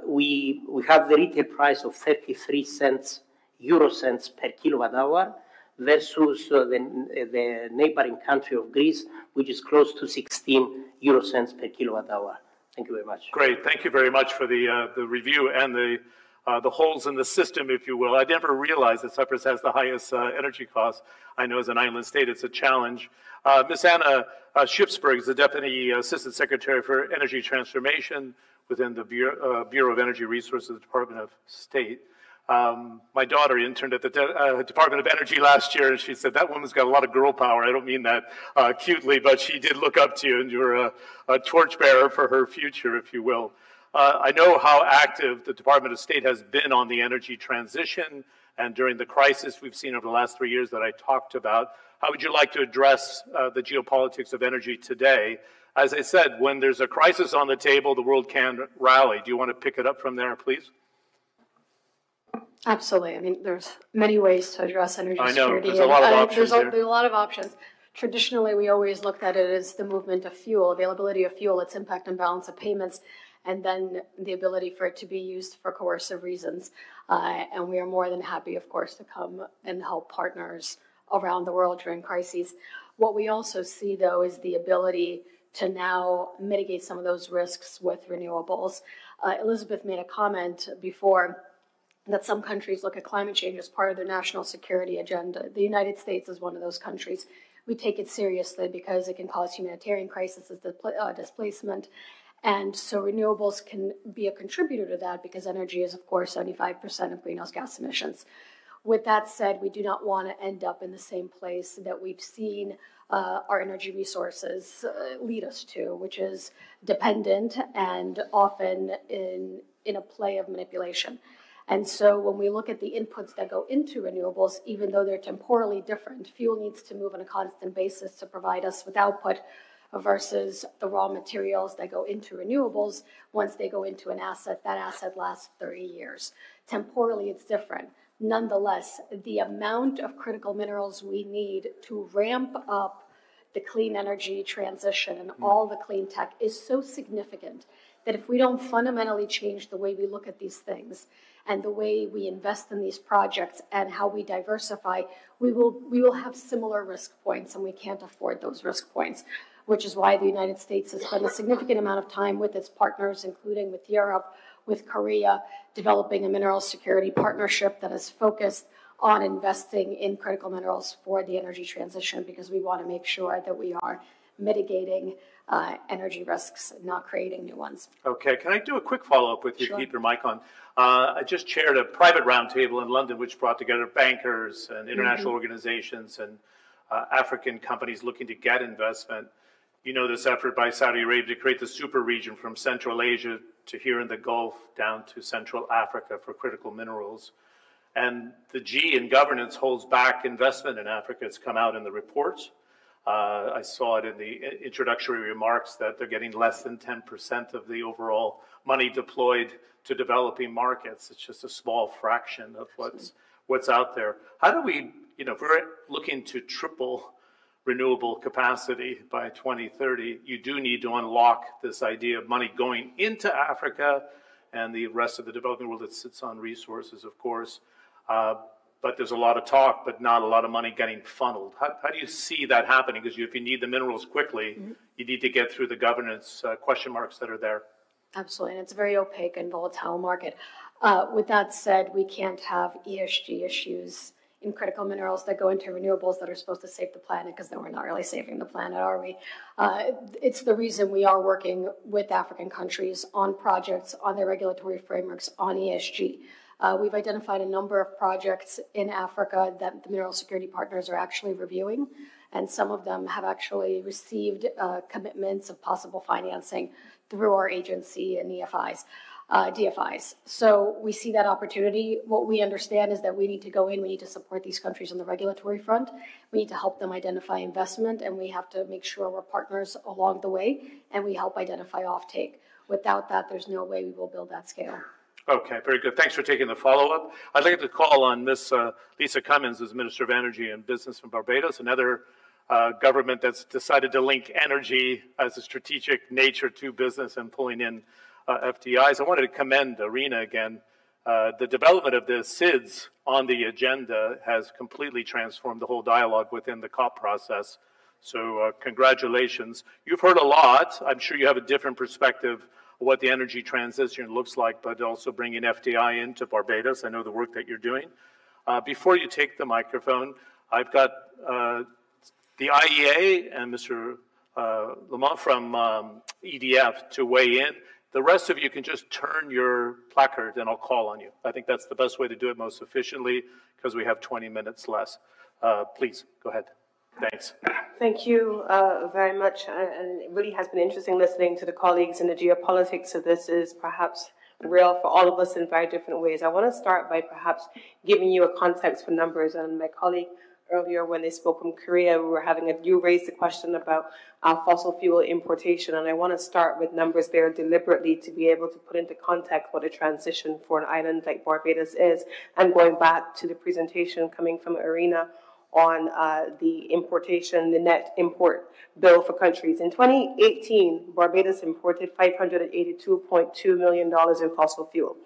we have the retail price of 33 euro cents per kilowatt hour versus the neighboring country of Greece, which is close to 16 euro cents per kilowatt hour. Thank you very much. Great. Thank you very much for the review and the holes in the system, if you will. I never realized that Cyprus has the highest energy costs. I know as an island state, it's a challenge. Ms. Anna Shipsberg is the Deputy Assistant Secretary for Energy Transformation within the Bureau of Energy Resources of the Department of State. My daughter interned at the Department of Energy last year, and she said, that woman's got a lot of girl power. I don't mean that cutely, but she did look up to you, and you're a torchbearer for her future, if you will. I know how active the Department of State has been on the energy transition, and during the crisis we've seen over the last 3 years that I talked about. How would you like to address the geopolitics of energy today? As I said, when there's a crisis on the table, the world can rally. Do you want to pick it up from there, please? Absolutely. I mean, there's many ways to address energy security. There's a lot of options there's a lot of options. Traditionally, we always looked at it as the movement of fuel, availability of fuel, its impact and balance of payments, and then the ability for it to be used for coercive reasons. And we are more than happy, of course, to come and help partners around the world during crises. What we also see, though, is the ability to now mitigate some of those risks with renewables. Elizabeth made a comment before that some countries look at climate change as part of their national security agenda. The United States is one of those countries. We take it seriously because it can cause humanitarian crises, displacement. And so renewables can be a contributor to that because energy is, of course, 75% of greenhouse gas emissions. With that said, we do not want to end up in the same place that we've seen our energy resources lead us to, which is dependent and often in a play of manipulation. And so when we look at the inputs that go into renewables, even though they're temporally different, fuel needs to move on a constant basis to provide us with output. versus the raw materials that go into renewables. Once they go into an asset, that asset lasts 30 years. Temporally, it's different. Nonetheless, the amount of critical minerals we need to ramp up the clean energy transition and all the clean tech is so significant that if we don't fundamentally change the way we look at these things and the way we invest in these projects and how we diversify, we will have similar risk points, and we can't afford those risk points, which is why the United States has spent a significant amount of time with its partners, including with Europe, with Korea, developing a mineral security partnership that is focused on investing in critical minerals for the energy transition, because we want to make sure that we are mitigating energy risks, not creating new ones. Okay, can I do a quick follow-up with you? Sure. Keep your mic on. I just chaired a private roundtable in London, which brought together bankers and international organizations and African companies looking to get investment. You know this effort by Saudi Arabia to create the super region from Central Asia to here in the Gulf down to Central Africa for critical minerals. And the G in governance holds back investment in Africa. It's come out in the reports. I saw it in the introductory remarks that they're getting less than 10% of the overall money deployed to developing markets. It's just a small fraction of what's out there. How do we, if we're looking to triple renewable capacity by 2030, you do need to unlock this idea of money going into Africa and the rest of the developing world that sits on resources, of course. But there's a lot of talk, but not a lot of money getting funneled. How do you see that happening? Because if you need the minerals quickly, you need to get through the governance question marks that are there. Absolutely, and it's a very opaque and volatile market. With that said, we can't have ESG issues in critical minerals that go into renewables that are supposed to save the planet, because then we're not really saving the planet, are we? It's the reason we are working with African countries on projects, on their regulatory frameworks, on ESG. We've identified a number of projects in Africa that the mineral security partners are actually reviewing, and some of them have actually received commitments of possible financing through our agency and DFIs. So we see that opportunity. What we understand is that we need to go in, we need to support these countries on the regulatory front, we need to help them identify investment, and we have to make sure we're partners along the way, and we help identify offtake. Without that, there's no way we will build that scale. Okay, very good. Thanks for taking the follow-up. I'd like to call on Ms. Lisa Cummins, as Minister of Energy and Business from Barbados, another government that's decided to link energy as a strategic nature to business and pulling in FDIs. I wanted to commend IRENA again. The development of the SIDS on the agenda has completely transformed the whole dialogue within the COP process. So congratulations. You've heard a lot. I'm sure you have a different perspective of what the energy transition looks like, but also bringing FDI into Barbados. I know the work that you're doing. Before you take the microphone, I've got the IEA and Mr. Lamont from EDF to weigh in. The rest of you can just turn your placard and I'll call on you. I think that's the best way to do it most efficiently, because we have 20 minutes less. Please, go ahead. Thanks. Thank you very much. And it really has been interesting listening to the colleagues in the geopolitics of this. Is perhaps real for all of us in very different ways. I want to start by perhaps giving you a context for numbers. And my colleague earlier, when they spoke from Korea, you raised the question about fossil fuel importation. And I want to start with numbers there deliberately to be able to put into context what a transition for an island like Barbados is. And going back to the presentation coming from IRENA on the importation, the net import bill for countries. In 2018, Barbados imported $582.2 million in fossil fuel.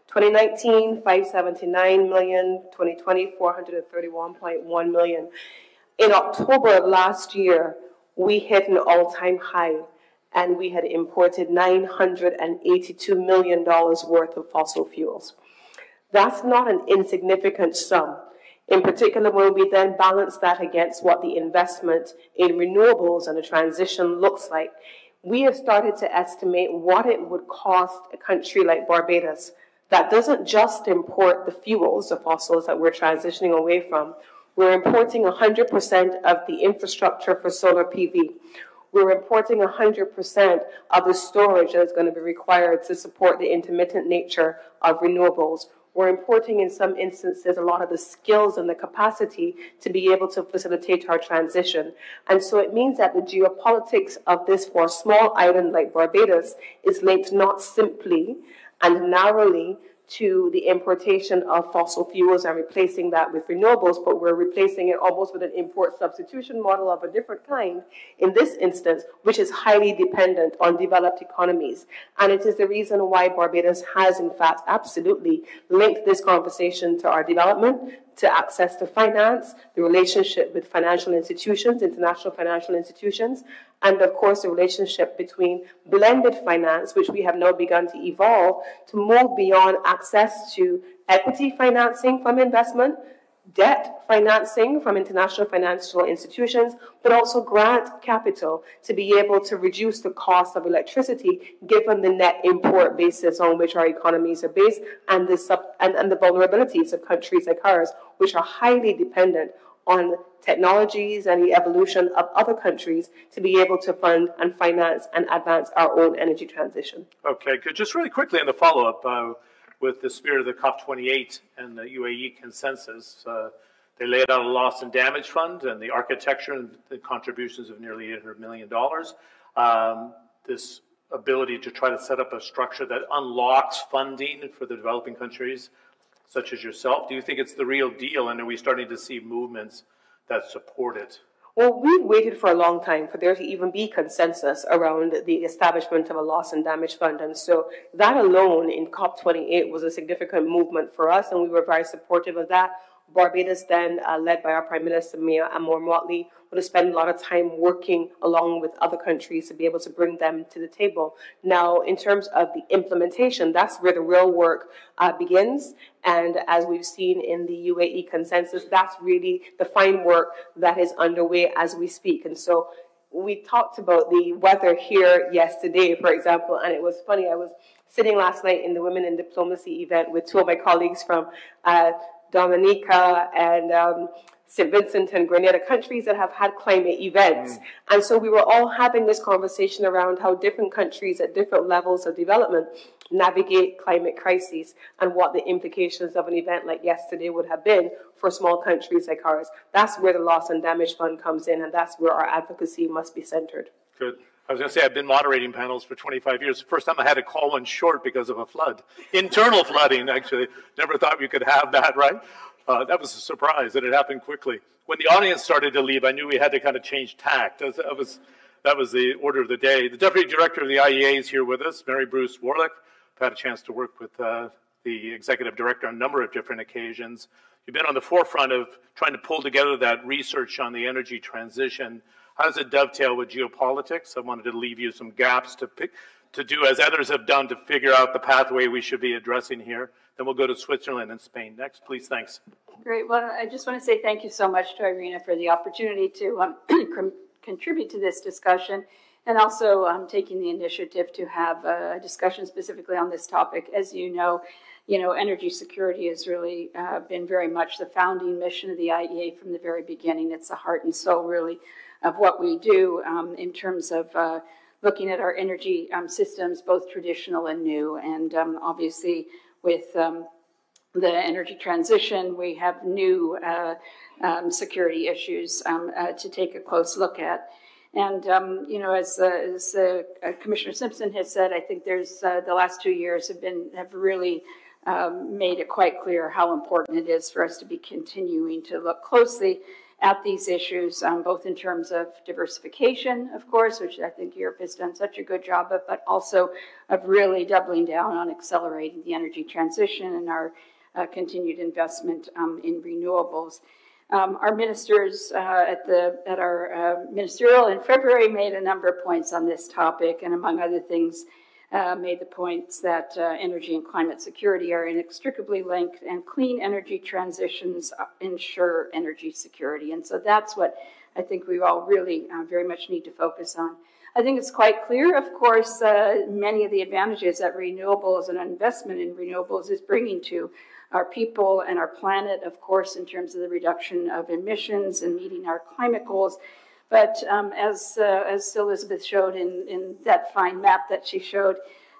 2019, $579 million. 2020, $431.1 million. In October of last year, we hit an all-time high, and we had imported $982 million worth of fossil fuels. That's not an insignificant sum. In particular, when we then balance that against what the investment in renewables and the transition looks like, we have started to estimate what it would cost a country like Barbados that doesn't just import the fuels, the fossils that we're transitioning away from. We're importing 100% of the infrastructure for solar PV. We're importing 100% of the storage that is going to be required to support the intermittent nature of renewables. we're importing in some instances a lot of the skills and the capacity to be able to facilitate our transition. And so it means that the geopolitics of this for a small island like Barbados is linked not simply and narrowly to the importation of fossil fuels and replacing that with renewables, but we're replacing it almost with an import substitution model of a different kind in this instance, which is highly dependent on developed economies. And it is the reason why Barbados has, in fact, absolutely linked this conversation to our development, to access to finance, the relationship with financial institutions, international financial institutions, and of course the relationship between blended finance, which we have now begun to evolve to move beyond access to equity financing from investment, debt financing from international financial institutions, but also grant capital to be able to reduce the cost of electricity given the net import basis on which our economies are based and the vulnerabilities of countries like ours, which are highly dependent on technologies and the evolution of other countries to be able to fund and finance and advance our own energy transition. Okay, good. Just really quickly in the follow-up, with the spirit of the COP28 and the UAE consensus, they laid out a loss and damage fund and the architecture and the contributions of nearly $800 million. This ability to try to set up a structure that unlocks funding for the developing countries, such as yourself. Do you think it's the real deal, and are we starting to see movements that support it? Well, we've waited for a long time for there to even be consensus around the establishment of a loss and damage fund. And so that alone in COP28 was a significant movement for us, and we were very supportive of that. Barbados then, led by our Prime Minister, Mia Motley, would have spent a lot of time working along with other countries to be able to bring them to the table. Now, in terms of the implementation, that's where the real work begins. And as we've seen in the UAE consensus, that's really the fine work that is underway as we speak. And so we talked about the weather here yesterday, for example, and it was funny. I was sitting last night in the Women in Diplomacy event with two of my colleagues from Dominica and St. Vincent and Grenada, countries that have had climate events. And so we were all having this conversation around how different countries at different levels of development navigate climate crises and what the implications of an event like yesterday would have been for small countries like ours. That's where the loss and damage fund comes in, and that's where our advocacy must be centered. Good. I was going to say, I've been moderating panels for 25 years. The first time I had to call one short because of a flood. Internal flooding, actually. Never thought we could have that, right? That was a surprise, and it happened quickly. When the audience started to leave, I knew we had to kind of change tact. That was the order of the day. The Deputy Director of the IEA is here with us, Mary Bruce Warlick. I've had a chance to work with the Executive Director on a number of different occasions. You've been on the forefront of trying to pull together that research on the energy transition. How does it dovetail with geopolitics? I wanted to leave you some gaps to do as others have done to figure out the pathway we should be addressing here. Then we'll go to Switzerland and Spain next. Please, thanks. Great. Well, I just want to say thank you so much to IRENA for the opportunity to contribute to this discussion, and also taking the initiative to have a discussion specifically on this topic. As you know, energy security has really been very much the founding mission of the IEA from the very beginning. It's the heart and soul, really, of what we do in terms of looking at our energy systems, both traditional and new. And obviously, with the energy transition, we have new security issues to take a close look at. And, as Commissioner Simpson has said, I think there's the last 2 years have really made it quite clear how important it is for us to be continuing to look closely at these issues, both in terms of diversification, of course, which I think Europe has done such a good job of, but also of really doubling down on accelerating the energy transition and our continued investment in renewables. Our ministers at our ministerial in February made a number of points on this topic, and among other things, made the points that energy and climate security are inextricably linked, and clean energy transitions ensure energy security. And so that's what I think we all really very much need to focus on. I think it's quite clear, of course, many of the advantages that renewables and investment in renewables is bringing to our people and our planet, of course, in terms of the reduction of emissions and meeting our climate goals. But as Elizabeth showed in that fine map that she showed,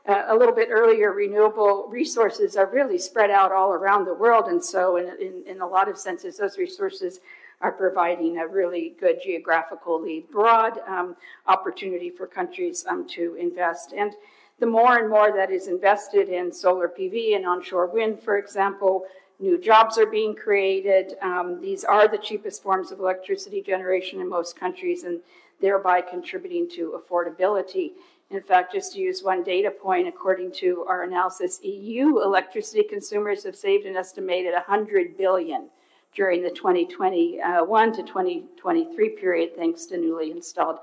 a little bit earlier, renewable resources are really spread out all around the world. And so in a lot of senses, those resources are providing a really good geographically broad opportunity for countries to invest. And the more and more that is invested in solar PV and onshore wind, for example, new jobs are being created. These are the cheapest forms of electricity generation in most countries, and thereby contributing to affordability. In fact, just to use one data point, according to our analysis, EU electricity consumers have saved an estimated 100 billion during the 2021 to 2023 period, thanks to newly installed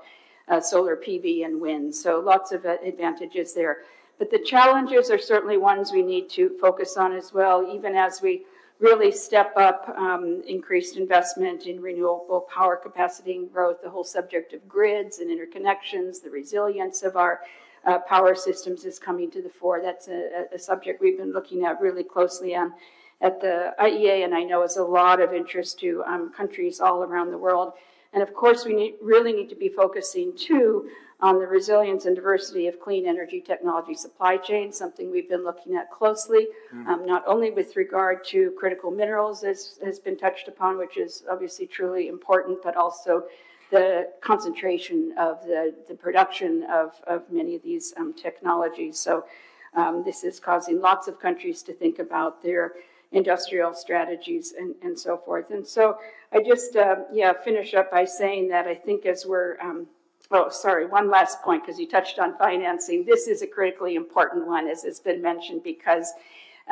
solar PV and wind. So lots of advantages there. But the challenges are certainly ones we need to focus on as well, even as we really step up increased investment in renewable power capacity and growth, the whole subject of grids and interconnections, the resilience of our power systems is coming to the fore. That's a subject we've been looking at really closely on at the IEA, and I know is a lot of interest to countries all around the world. And of course, we really need to be focusing too on the resilience and diversity of clean energy technology supply chains, something we've been looking at closely, not only with regard to critical minerals, as has been touched upon, which is obviously truly important, but also the concentration of the production of many of these technologies. So this is causing lots of countries to think about their industrial strategies and so forth. And so I just, finish up by saying that I think as we're, one last point, because you touched on financing. This is a critically important one, as has been mentioned, because,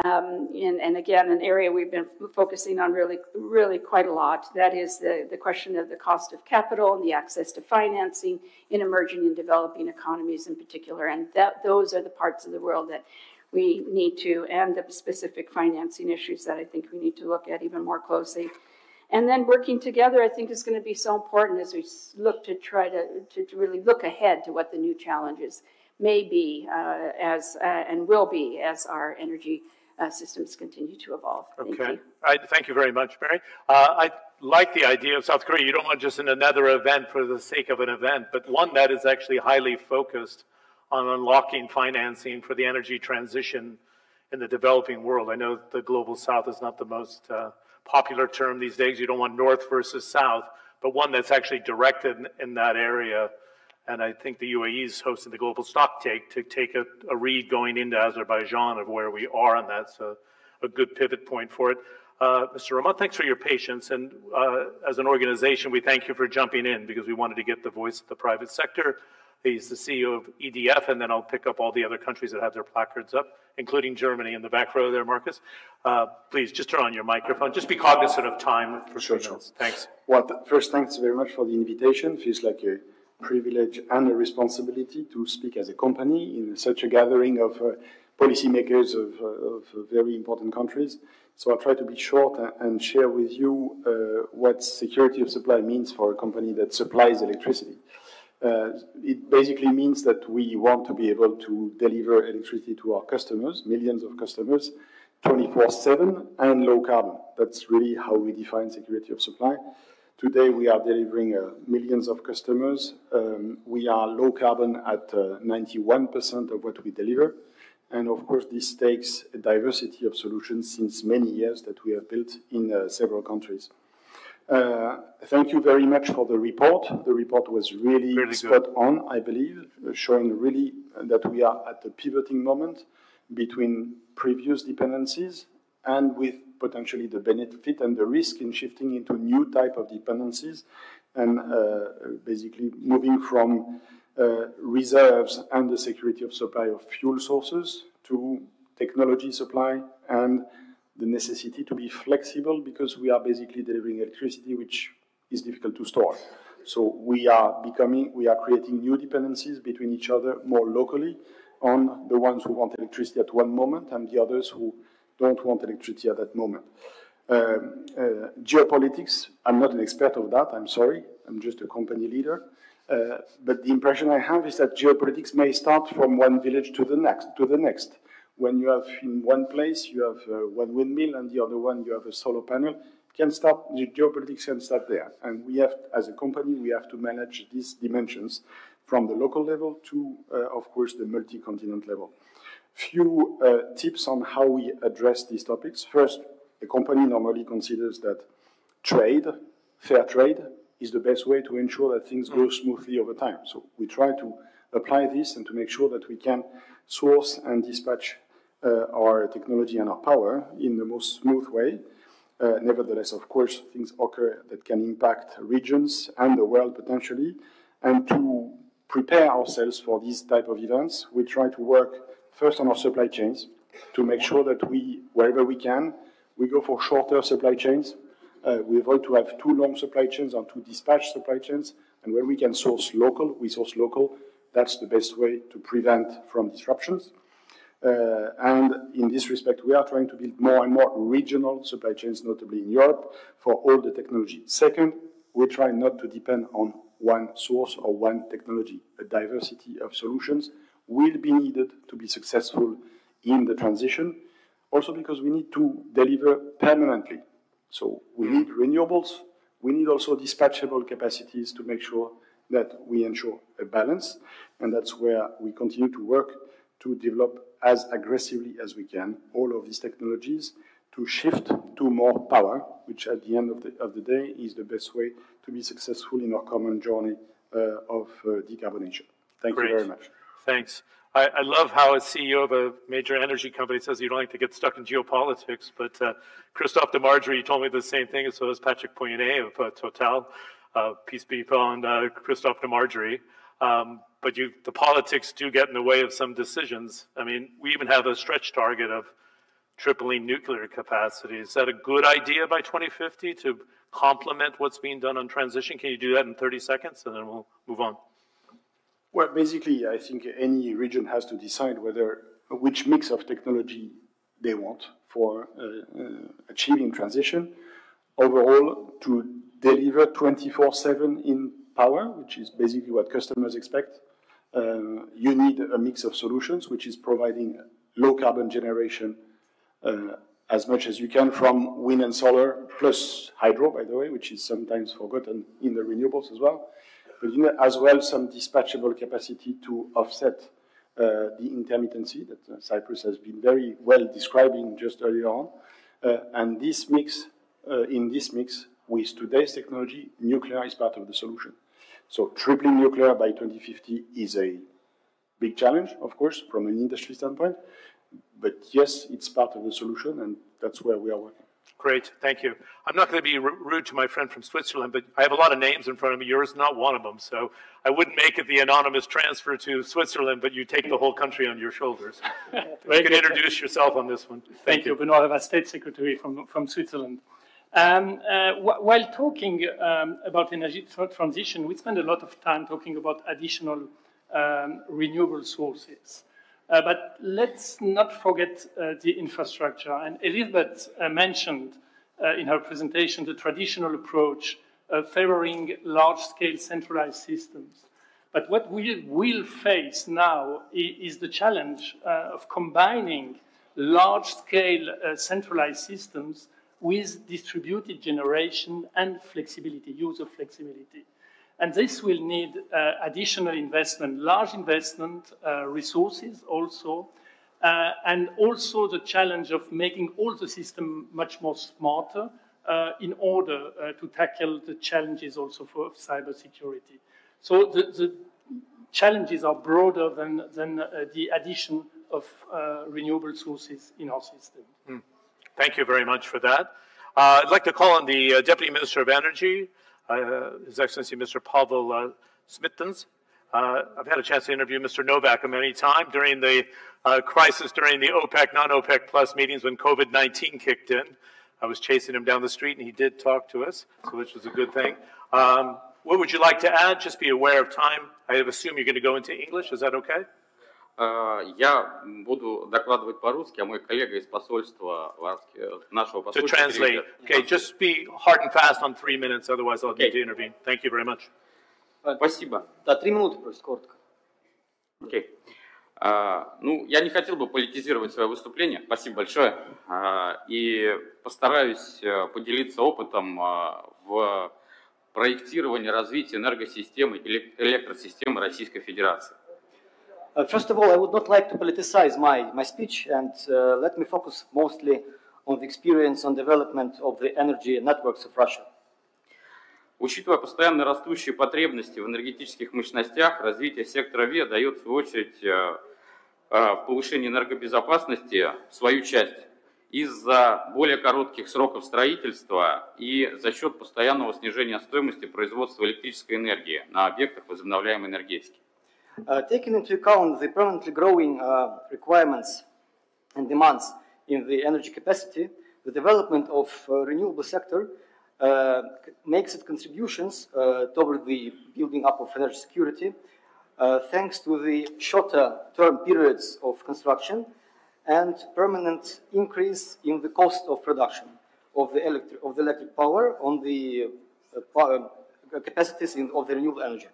and again, an area we've been focusing on really quite a lot. That is the question of the cost of capital and the access to financing in emerging and developing economies in particular. And those are the parts of the world that we need to, and the specific financing issues that I think we need to look at even more closely. And then working together, I think, is going to be so important as we look to try to really look ahead to what the new challenges may be and will be as our energy systems continue to evolve. Okay. Thank you very much, Mary. I like the idea of South Korea. You don't want just another event for the sake of an event, but one that is actually highly focused on unlocking financing for the energy transition in the developing world. I know the global south is not the most popular term these days. You don't want north versus south, but one that's actually directed in that area. And I think the UAE is hosting the global stock take to take a read going into Azerbaijan of where we are, and that's a good pivot point for it. Mr. Rahman, thanks for your patience. And as an organization, we thank you for jumping in because we wanted to get the voice of the private sector. He's the CEO of EDF, and then I'll pick up all the other countries that have their placards up, including Germany in the back row there, Marcus. Please, just turn on your microphone. Just be cognizant of time for sure. Thanks. Well, first, thanks very much for the invitation. Feels like a privilege and a responsibility to speak as a company in such a gathering of policymakers of very important countries. So I'll try to be short and share with you what security of supply means for a company that supplies electricity. It basically means that we want to be able to deliver electricity to our customers, millions of customers, 24/7 and low carbon. That's really how we define security of supply. Today we are delivering millions of customers. We are low carbon at 91% of what we deliver. And of course, this takes a diversity of solutions since many years that we have built in several countries. Thank you very much for the report. The report was really spot on, I believe, showing really that we are at a pivoting moment between previous dependencies and with potentially the benefit and the risk in shifting into new type of dependencies and basically moving from reserves and the security of supply of fuel sources to technology supply and the necessity to be flexible because we are basically delivering electricity which is difficult to store. So we are creating new dependencies between each other more locally on the ones who want electricity at one moment and the others who don't want electricity at that moment. Geopolitics, I'm not an expert of that, I'm sorry, I'm just a company leader. But the impression I have is that geopolitics may start from one village to the next. When you have in one place, you have one windmill, and the other one, you have a solar panel. Geopolitics can start there. And we have, as a company, we have to manage these dimensions from the local level to, of course, the multi-continent level. Few tips on how we address these topics. First, a company normally considers that fair trade, is the best way to ensure that things go smoothly over time. So we try to apply this and to make sure that we can source and dispatch our technology and our power in the most smooth way. Nevertheless, of course, things occur that can impact regions and the world potentially. And to prepare ourselves for these type of events, we try to work first on our supply chains to make sure that we, wherever we can, we go for shorter supply chains. We avoid to have too long supply chains or too dispatched supply chains. And where we can source local, we source local. That's the best way to prevent from disruptions. And in this respect, we are trying to build more and more regional supply chains, notably in Europe, for all the technology. Second, we try not to depend on one source or one technology. A diversity of solutions will be needed to be successful in the transition, also because we need to deliver permanently. So we need renewables. We need also dispatchable capacities to make sure that we ensure a balance. And that's where we continue to work to develop as aggressively as we can all of these technologies to shift to more power, which at the end of the day is the best way to be successful in our common journey of decarbonation. Thank you very much. Thanks. I love how a CEO of a major energy company says you don't like to get stuck in geopolitics, but Christophe de Margerie told me the same thing, and so does Patrick Pouyanné of Total. Peace be upon Christophe de Margerie. But the politics do get in the way of some decisions. I mean, we even have a stretch target of tripling nuclear capacity. Is that a good idea by 2050 to complement what's being done on transition? Can you do that in 30 seconds, and then we'll move on? Well, basically, I think any region has to decide which mix of technology they want for achieving transition. Overall, to deliver 24/7 in power, which is basically what customers expect, you need a mix of solutions, which is providing low carbon generation as much as you can from wind and solar, plus hydro, by the way, which is sometimes forgotten in the renewables as well. But as well some dispatchable capacity to offset the intermittency that Cyprus has been very well describing just earlier on. And this mix, in this mix, with today's technology, nuclear is part of the solution. So tripling nuclear by 2050 is a big challenge, of course, from an industry standpoint. But yes, it's part of the solution, and that's where we are working. Great, thank you. I'm not going to be rude to my friend from Switzerland, but I have a lot of names in front of me. Yours is not one of them, so I wouldn't make it the anonymous transfer to Switzerland, but you take the whole country on your shoulders. You can introduce yourself on this one. Thank you. Benoit Reva, State Secretary from Switzerland. While talking about energy transition, we spend a lot of time talking about additional renewable sources. But let's not forget the infrastructure. And Elizabeth mentioned in her presentation the traditional approach favoring large-scale centralized systems. But what we will face now is the challenge of combining large-scale centralized systems with distributed generation and flexibility, use of flexibility. And this will need additional investment, large investment, resources also, and also the challenge of making all the system much more smarter in order to tackle the challenges also for cybersecurity. So the challenges are broader than the addition of renewable sources in our system. Thank you very much for that. I'd like to call on the Deputy Minister of Energy, His Excellency Mr. Pavel Smitans. I've had a chance to interview Mr. Novak many times during the crisis, during the OPEC, non-OPEC plus meetings when COVID-19 kicked in. I was chasing him down the street and he did talk to us, so which was a good thing. What would you like to add? Just be aware of time. I assume you're going to go into English. Is that okay? Я буду докладывать по-русски, а мой коллега из посольства нашего посольства. To translate. Okay, just be hard and fast on 3 minutes, otherwise I'll need to intervene. Thank you very much. Спасибо. Да, 3 минуты просто, коротко. Окей. Ну, я не хотел бы политизировать свое выступление. Спасибо большое. И постараюсь поделиться опытом в проектировании развития энергосистемы, электросистемы Российской Федерации. First of all, I would not like to politicize my speech, and let me focus mostly on the experience on development of the energy networks of Russia. Учитывая постоянно растущие потребности в энергетических мощностях, развитие сектора ВИА дает, в свою очередь, в повышении энергобезопасности свою часть из-за более коротких сроков строительства и за счет постоянного снижения стоимости производства электрической энергии на объектах возобновляемой энергетики. Taking into account the permanently growing requirements and demands in the energy capacity, the development of renewable sector makes its contributions toward the building up of energy security thanks to the shorter term periods of construction and permanent increase in the cost of production of the electric power on the capacities of the renewable energy.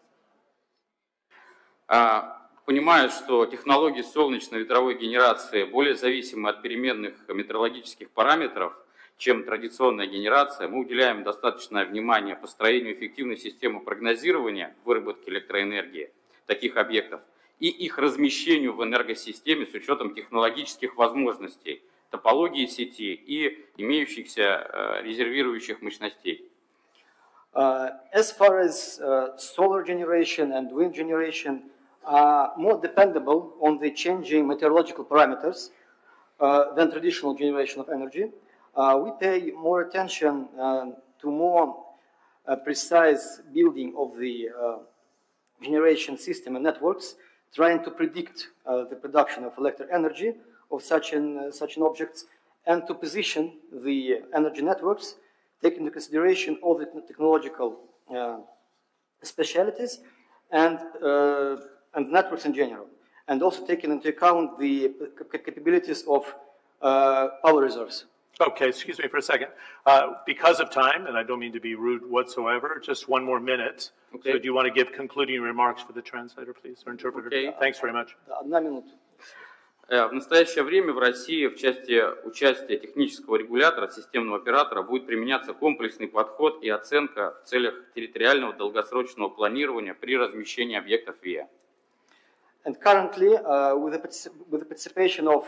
Понимая, что технологии солнечной ветровой генерации более зависимы от переменных метеорологических параметров, чем традиционная генерация, мы уделяем достаточное внимание построению эффективной системы прогнозирования выработки электроэнергии таких объектов и их размещению в энергосистеме с учетом технологических возможностей, топологии сети и имеющихся резервирующих мощностей. As far as solar generation and wind generation are more dependable on the changing meteorological parameters than traditional generation of energy, we pay more attention to more precise building of the generation system and networks, trying to predict the production of electric energy of such an objects, and to position the energy networks, taking into consideration all the technological specialities and networks in general, and also taking into account the capabilities of power reserves. Okay, excuse me for a second. Because of time, and I don't mean to be rude whatsoever, just one more minute. Okay. So do you want to give concluding remarks for the translator, please, or interpreter? Okay. Thanks very much. В настоящее время в России в части участия технического регулятора, системного оператора, будет применяться комплексный подход и оценка в целях территориального долгосрочного планирования при размещении объектов ВИА. And currently, with the participation of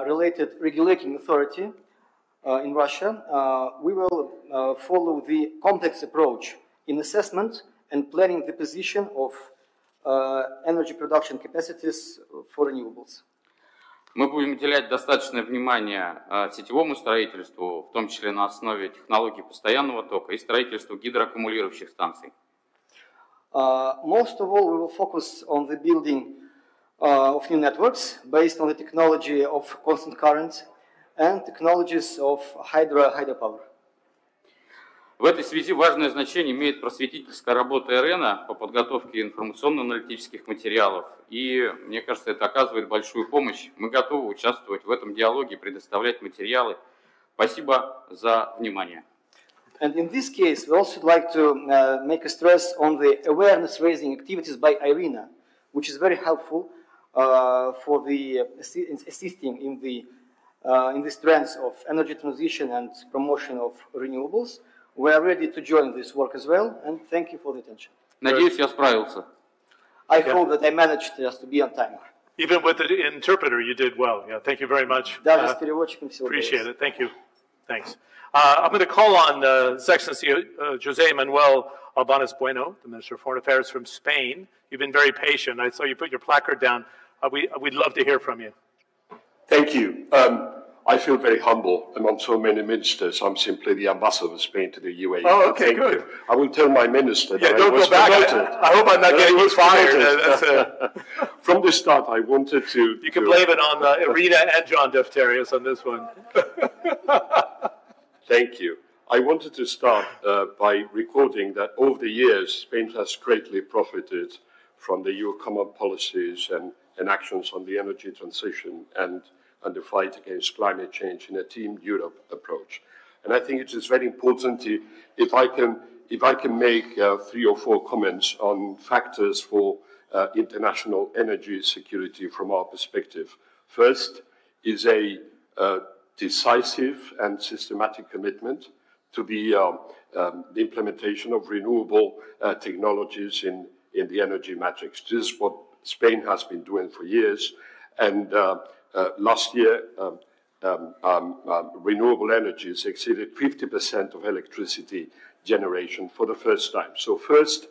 related regulating authority in Russia, we will follow the complex approach in assessment and planning the position of energy production capacities for renewables. Мы будем уделять достаточное внимание сетевому строительству, в том числе на основе технологий постоянного тока и строительству гидроаккумулирующих станций. Most of all, we will focus on the building of new networks based on the technology of constant current and technologies of hydropower. В этой связи важное значение имеет просветительская работа IRENA по подготовке информационно-аналитических материалов. И, мне кажется, это оказывает большую помощь. Мы готовы участвовать в этом диалоге, предоставлять материалы. Спасибо за внимание. And in this case, we also like to make a stress on the awareness-raising activities by IRENA, which is very helpful for the assisting in the trends of energy transition and promotion of renewables. We are ready to join this work as well, and thank you for the attention. Надеюсь, я справился. I hope that I managed just to be on time. Even with the interpreter, you did well. Yeah, thank you very much. Даже с переводчиком всего. Appreciate it. Thank you. Thanks. I'm going to call on His Excellency José Manuel Albanés Bueno, the Minister of Foreign Affairs from Spain. You've been very patient. I saw you put your placard down. We'd love to hear from you. Thank you. I feel very humble among so many ministers. I'm simply the ambassador of Spain to the UAE. Oh, okay, good. I will tell my minister that don't I was go back. promoted. I hope I'm not getting you fired. From the start, I wanted to... You can blame it on IRENA and John Defterios on this one. Thank you. I wanted to start by recording that over the years, Spain has greatly profited from the EU common policies and actions on the energy transition and the fight against climate change in a Team Europe approach. And I think it is very important if I can make 3 or 4 comments on factors for international energy security from our perspective. First is a decisive and systematic commitment to the implementation of renewable technologies in the energy matrix. This is what Spain has been doing for years. And last year, renewable energies exceeded 50% of electricity generation for the first time. So first,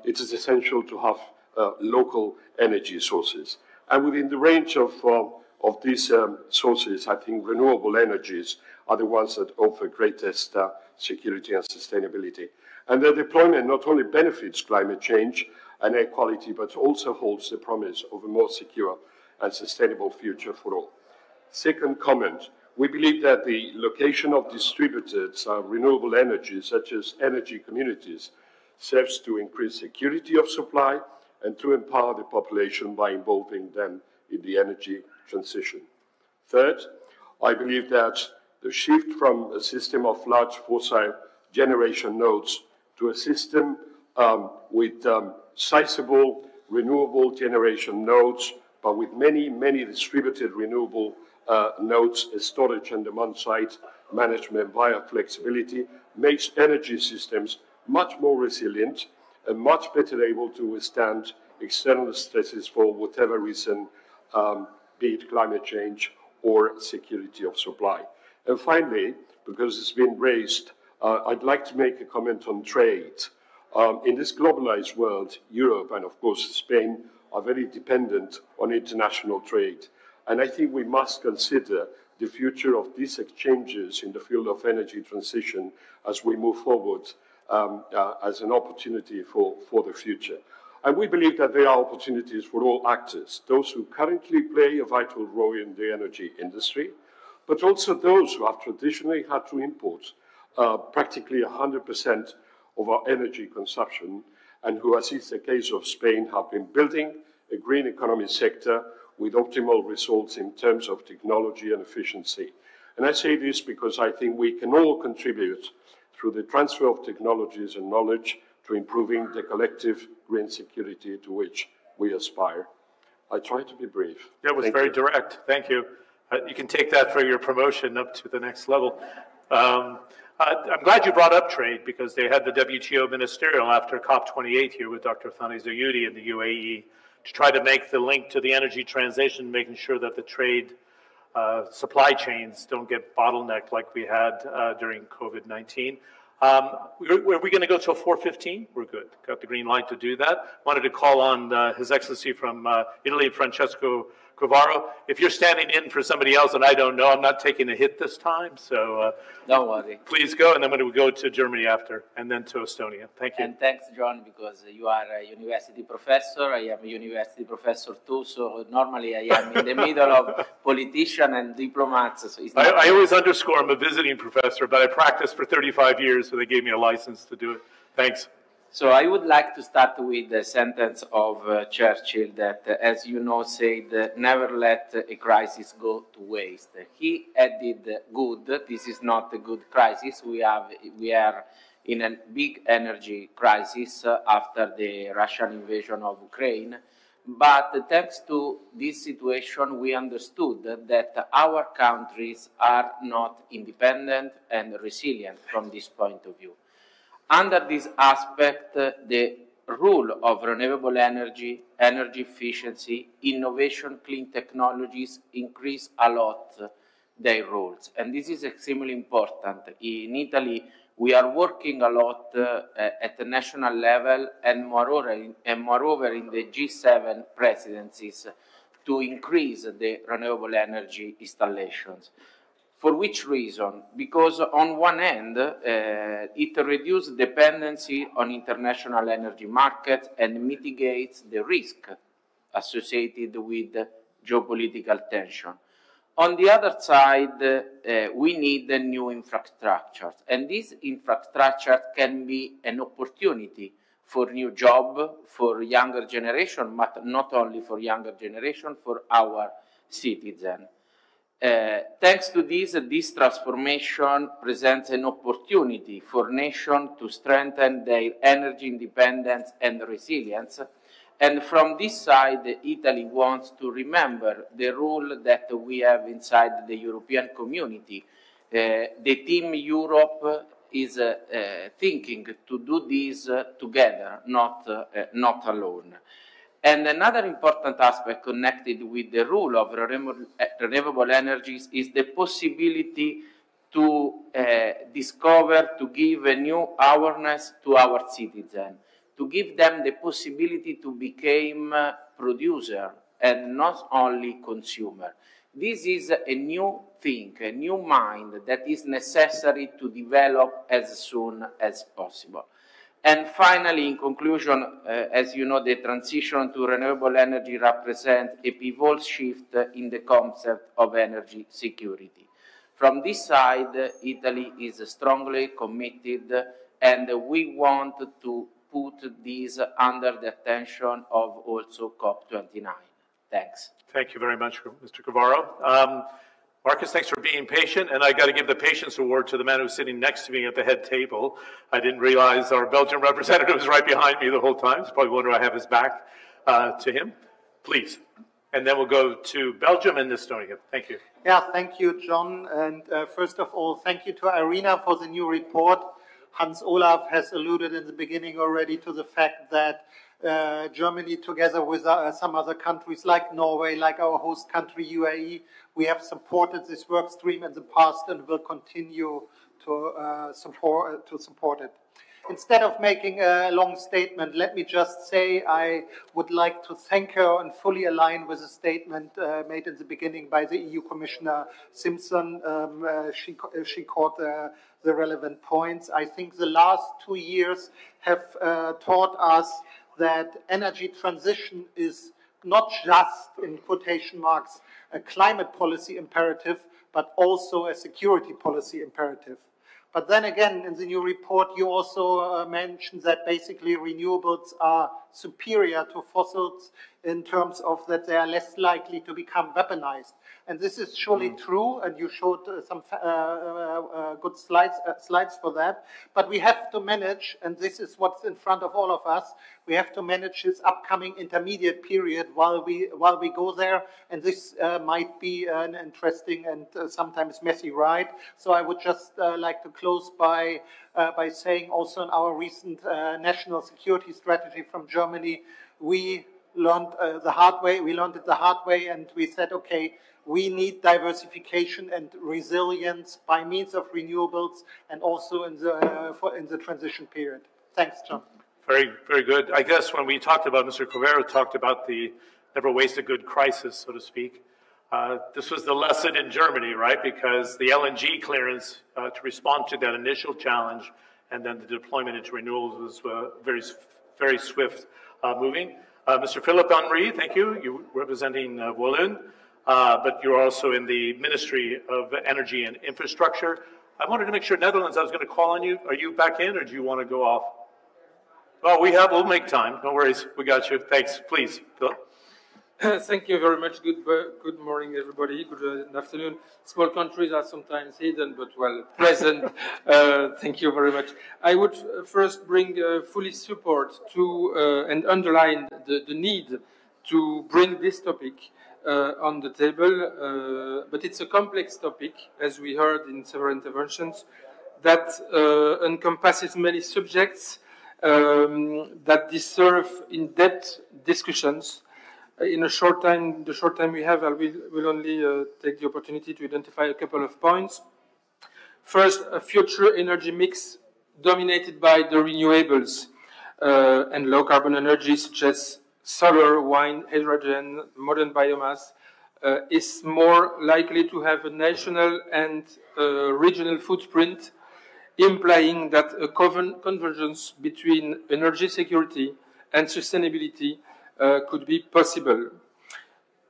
it is essential to have local energy sources. And within the range of these sources, I think renewable energies are the ones that offer greatest security and sustainability. And their deployment not only benefits climate change and air quality, but also holds the promise of a more secure and sustainable future for all. Second comment, we believe that the location of distributed renewable energy, such as energy communities, serves to increase security of supply and to empower the population by involving them in the energy transition. Third, I believe that the shift from a system of large fossil generation nodes to a system with sizable renewable generation nodes, but with many, many distributed renewable nodes, storage and demand-side management via flexibility, makes energy systems much more resilient and much better able to withstand external stresses for whatever reason, be it climate change or security of supply. And finally, because it's been raised, I'd like to make a comment on trade. In this globalized world, Europe and of course Spain are very dependent on international trade. And I think we must consider the future of these exchanges in the field of energy transition as we move forward as an opportunity for the future. And we believe that there are opportunities for all actors, those who currently play a vital role in the energy industry, but also those who have traditionally had to import practically 100% of our energy consumption, and who, as is the case of Spain, have been building a green economy sector with optimal results in terms of technology and efficiency. And I say this because I think we can all contribute through the transfer of technologies and knowledge to improving the collective green security to which we aspire. I try to be brief. That was very direct. Thank you. You can take that for your promotion up to the next level. I'm glad you brought up trade because they had the WTO Ministerial after COP28 here with Dr. Thani Zayudi in the UAE to try to make the link to the energy transition, making sure that the trade supply chains don't get bottlenecked like we had during COVID-19. Are we going to go till 4:15? We're good. Got the green light to do that. Wanted to call on His Excellency from Italy, Francesco Covaro. If you're standing in for somebody else and I don't know, I'm not taking a hit this time. So don't worry. Please go, and then we go to Germany after, and then to Estonia. Thank you. And thanks, John, because you are a university professor. I am a university professor too. So normally I am in the middle of politicians and diplomats. So I always underscore I'm a visiting professor, but I practiced for 35 years, so they gave me a license to do it. Thanks. So I would like to start with the sentence of Churchill that, as you know, said, never let a crisis go to waste. He added good. This is not a good crisis. We are in a big energy crisis after the Russian invasion of Ukraine. But thanks to this situation, we understood that our countries are not independent and resilient from this point of view. Under this aspect, the role of renewable energy, energy efficiency, innovation, clean technologies increase a lot their roles. And this is extremely important. In Italy, we are working a lot at the national level and moreover in the G7 presidencies to increase the renewable energy installations. For which reason? Because on one hand, it reduces dependency on international energy markets and mitigates the risk associated with geopolitical tension. On the other side, we need new infrastructures, and these infrastructures can be an opportunity for new jobs, for younger generation, but not only for younger generation, for our citizens. Thanks to this transformation presents an opportunity for nations to strengthen their energy independence and resilience. And from this side, Italy wants to remember the role that we have inside the European community. The Team Europe is thinking to do this together, not alone. And another important aspect connected with the role of renewable energies is the possibility to discover, to give a new awareness to our citizens, to give them the possibility to become producer and not only consumer. This is a new thing, a new mind that is necessary to develop as soon as possible. And finally, in conclusion, as you know, the transition to renewable energy represents a pivotal shift in the concept of energy security. From this side, Italy is strongly committed, and we want to put this under the attention of also COP29. Thanks. Thank you very much, Mr. Cavaro. Marcus, thanks for being patient, and I got to give the Patience Award to the man who's sitting next to me at the head table. I didn't realize our Belgian representative was right behind me the whole time. He's probably wondering I have his back to him. Please. And then we'll go to Belgium and Estonia. Thank you. Yeah, thank you, John. And first of all, thank you to IRENA for the new report. Hans Olaf has alluded in the beginning already to the fact that Germany, together with some other countries like Norway, like our host country UAE, we have supported this work stream in the past and will continue to support it. Instead of making a long statement, let me just say I would like to thank her and fully align with the statement made in the beginning by the EU Commissioner Simpson. She caught the relevant points. I think the last 2 years have taught us that energy transition is not just, in quotation marks, a climate policy imperative, but also a security policy imperative. But then again, in the new report, you also mentioned that basically renewables are superior to fossils in terms of that they are less likely to become weaponized. And this is surely true, and you showed some good slides for that. But we have to manage, and this is what's in front of all of us, we have to manage this upcoming intermediate period while we go there, and this might be an interesting and sometimes messy ride. So I would just like to close by saying also in our recent national security strategy from Germany, we learned the hard way. We learned it the hard way, and we said, okay, we need diversification and resilience by means of renewables, and also in the transition period. Thanks, John. Very, very good. I guess when we talked about, Mr. Cavaro talked about the never waste a good crisis, so to speak. This was the lesson in Germany, right? Because the LNG clearance to respond to that initial challenge and then the deployment into renewables was very, very swift moving. Mr. Philippe Henry, thank you. You're representing Walloon, but you're also in the Ministry of Energy and Infrastructure. I wanted to make sure, Netherlands, I was going to call on you. Are you back in, or do you want to go off? Well, we'll make time. No worries. We got you. Thanks. Please, Philip. Thank you very much. Good morning, everybody. Good afternoon. Small countries are sometimes hidden, but well present. Thank you very much. I would first bring fully support to and underline the need to bring this topic on the table, but it's a complex topic, as we heard in several interventions, that encompasses many subjects that deserve in-depth discussions. In the short time we have, I will only take the opportunity to identify a couple of points. First, a future energy mix dominated by the renewables and low-carbon energy, such as solar, wind, hydrogen, modern biomass, is more likely to have a national and regional footprint, implying that a convergence between energy security and sustainability could be possible.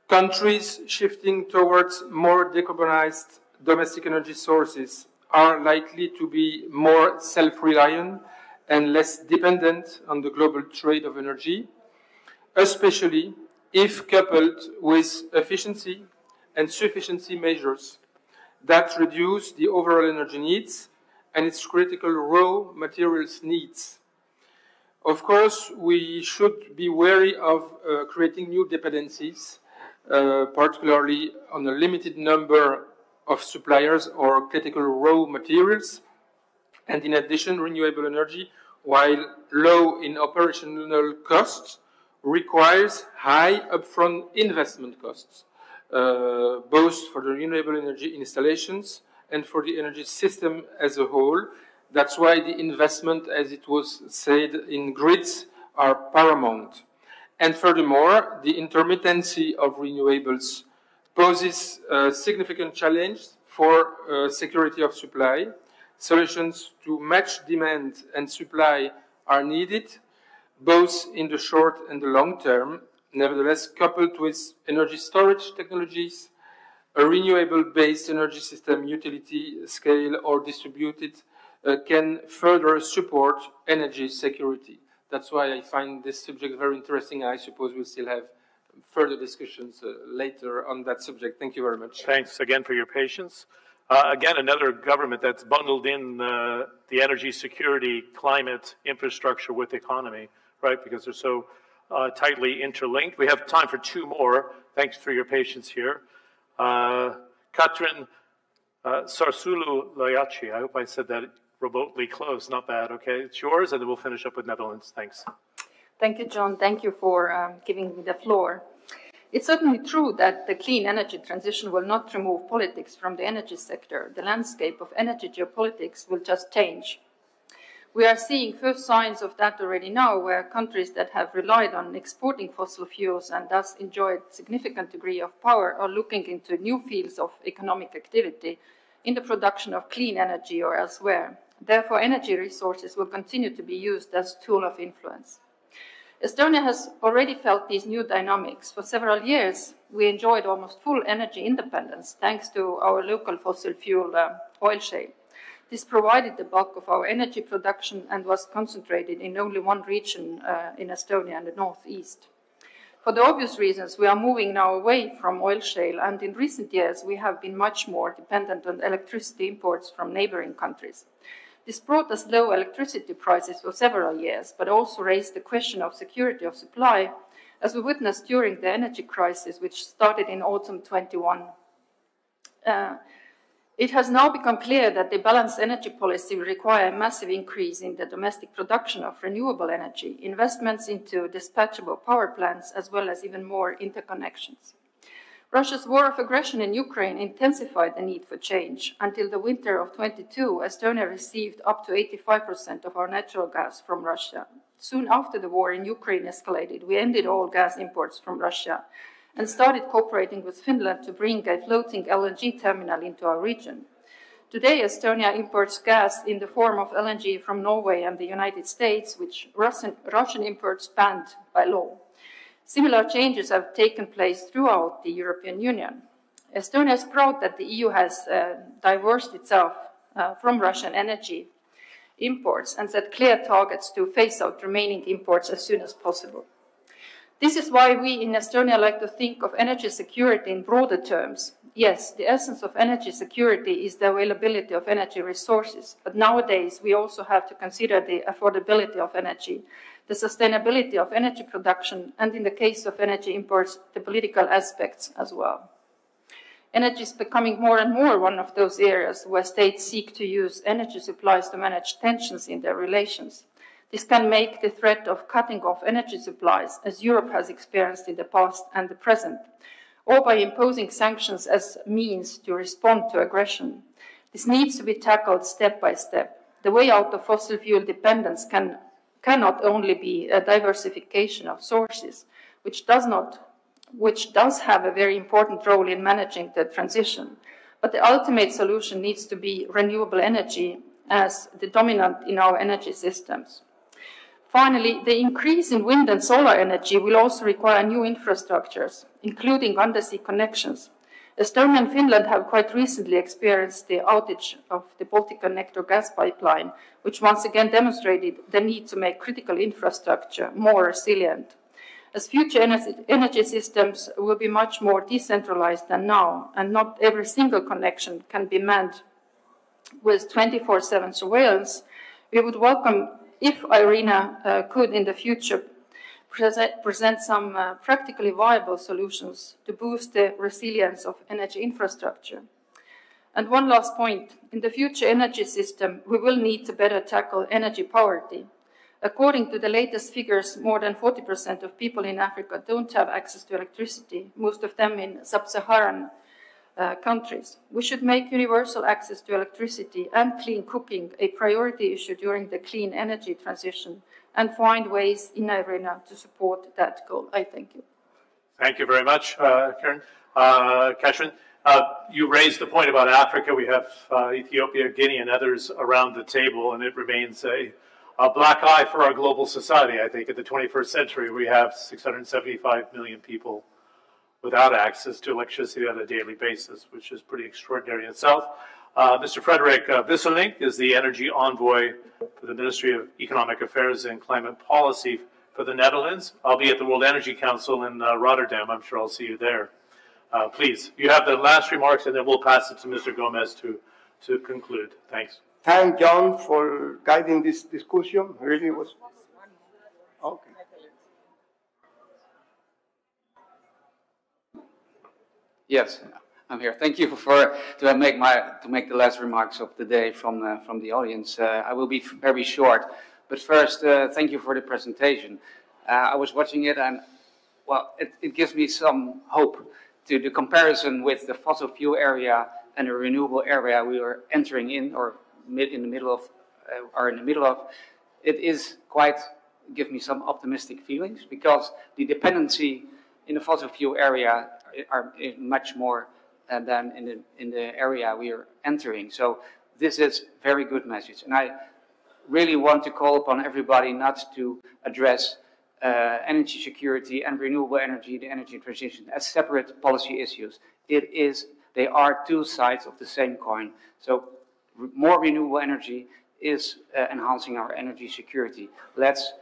Countries shifting towards more decarbonized domestic energy sources are likely to be more self-reliant and less dependent on the global trade of energy, especially if coupled with efficiency and sufficiency measures that reduce the overall energy needs and its critical raw materials needs. Of course, we should be wary of creating new dependencies, particularly on a limited number of suppliers or critical raw materials. And in addition, renewable energy, while low in operational costs, requires high upfront investment costs, both for the renewable energy installations and for the energy system as a whole. That's why the investment, as it was said, in grids are paramount. And furthermore, the intermittency of renewables poses a significant challenge for security of supply. Solutions to match demand and supply are needed, both in the short and the long term. Nevertheless, coupled with energy storage technologies, a renewable-based energy system, utility scale or distributed, can further support energy security. That's why I find this subject very interesting. I suppose we'll still have further discussions later on that subject. Thank you very much. Thanks again for your patience. Again, another government that's bundled in the energy security, climate, infrastructure with economy, right? Because they're so tightly interlinked. We have time for two more. Thanks for your patience here. Katrin Sarsulu Layachi, I hope I said that remotely close, not bad, okay? It's yours, and then we'll finish up with Netherlands. Thanks. Thank you, John. Thank you for giving me the floor. It's certainly true that the clean energy transition will not remove politics from the energy sector. The landscape of energy geopolitics will just change. We are seeing first signs of that already now, where countries that have relied on exporting fossil fuels and thus enjoyed significant degree of power are looking into new fields of economic activity in the production of clean energy or elsewhere. Therefore, energy resources will continue to be used as a tool of influence. Estonia has already felt these new dynamics. For several years, we enjoyed almost full energy independence thanks to our local fossil fuel oil shale. This provided the bulk of our energy production and was concentrated in only one region in Estonia and the northeast. For the obvious reasons, we are moving now away from oil shale, and in recent years, we have been much more dependent on electricity imports from neighboring countries. This brought us low electricity prices for several years, but also raised the question of security of supply, as we witnessed during the energy crisis, which started in autumn 21. It has now become clear that the balanced energy policy will require a massive increase in the domestic production of renewable energy, investments into dispatchable power plants, as well as even more interconnections. Russia's war of aggression in Ukraine intensified the need for change. Until the winter of 22, Estonia received up to 85% of our natural gas from Russia. Soon after the war in Ukraine escalated, we ended all gas imports from Russia and started cooperating with Finland to bring a floating LNG terminal into our region. Today, Estonia imports gas in the form of LNG from Norway and the United States, which Russian imports banned by law. Similar changes have taken place throughout the European Union. Estonia is proud that the EU has divorced itself from Russian energy imports and set clear targets to phase out remaining imports as soon as possible. This is why we in Estonia like to think of energy security in broader terms. Yes, the essence of energy security is the availability of energy resources, but nowadays we also have to consider the affordability of energy, the sustainability of energy production, and in the case of energy imports, the political aspects as well. Energy is becoming more and more one of those areas where states seek to use energy supplies to manage tensions in their relations. This can make the threat of cutting off energy supplies, as Europe has experienced in the past and the present, or by imposing sanctions as means to respond to aggression. This needs to be tackled step by step. The way out of fossil fuel dependence cannot only be a diversification of sources, which does have a very important role in managing the transition, but the ultimate solution needs to be renewable energy as the dominant in our energy systems. Finally, the increase in wind and solar energy will also require new infrastructures, including undersea connections. Estonia and Finland have quite recently experienced the outage of the Baltic-Connector gas pipeline, which once again demonstrated the need to make critical infrastructure more resilient. As future energy systems will be much more decentralized than now, and not every single connection can be manned with 24/7 surveillance, we would welcome if IRENA could in the future present some practically viable solutions to boost the resilience of energy infrastructure. And one last point, in the future energy system, we will need to better tackle energy poverty. According to the latest figures, more than 40% of people in Africa don't have access to electricity, most of them in sub-Saharan countries. We should make universal access to electricity and clean cooking a priority issue during the clean energy transition and find ways in IRENA to support that goal. I thank you. Thank you very much, Karen. Catherine, you raised the point about Africa. We have Ethiopia, Guinea, and others around the table, and it remains a black eye for our global society. I think in the 21st century, we have 675 million people without access to electricity on a daily basis, which is pretty extraordinary in itself. Mr. Frederik Wisselink is the energy envoy for the Ministry of Economic Affairs and Climate Policy for the Netherlands. I'll be at the World Energy Council in Rotterdam. I'm sure I'll see you there. Please, you have the last remarks, and then we'll pass it to Mr. Gomez to conclude. Thanks. Thank John for guiding this discussion. Really was. Okay. Yes, I'm here. Thank you to make the last remarks of the day from the audience. I will be very short, but first, thank you for the presentation. I was watching it, and well, it gives me some hope to the comparison with the fossil fuel area and the renewable area we are entering in, or in the middle of. It is quite give me some optimistic feelings because the dependency in the fossil fuel area are much more than in the area we are entering. So this is very good message, and I really want to call upon everybody not to address energy security and renewable energy, the energy transition, as separate policy issues. They are two sides of the same coin. So more renewable energy is enhancing our energy security. Let's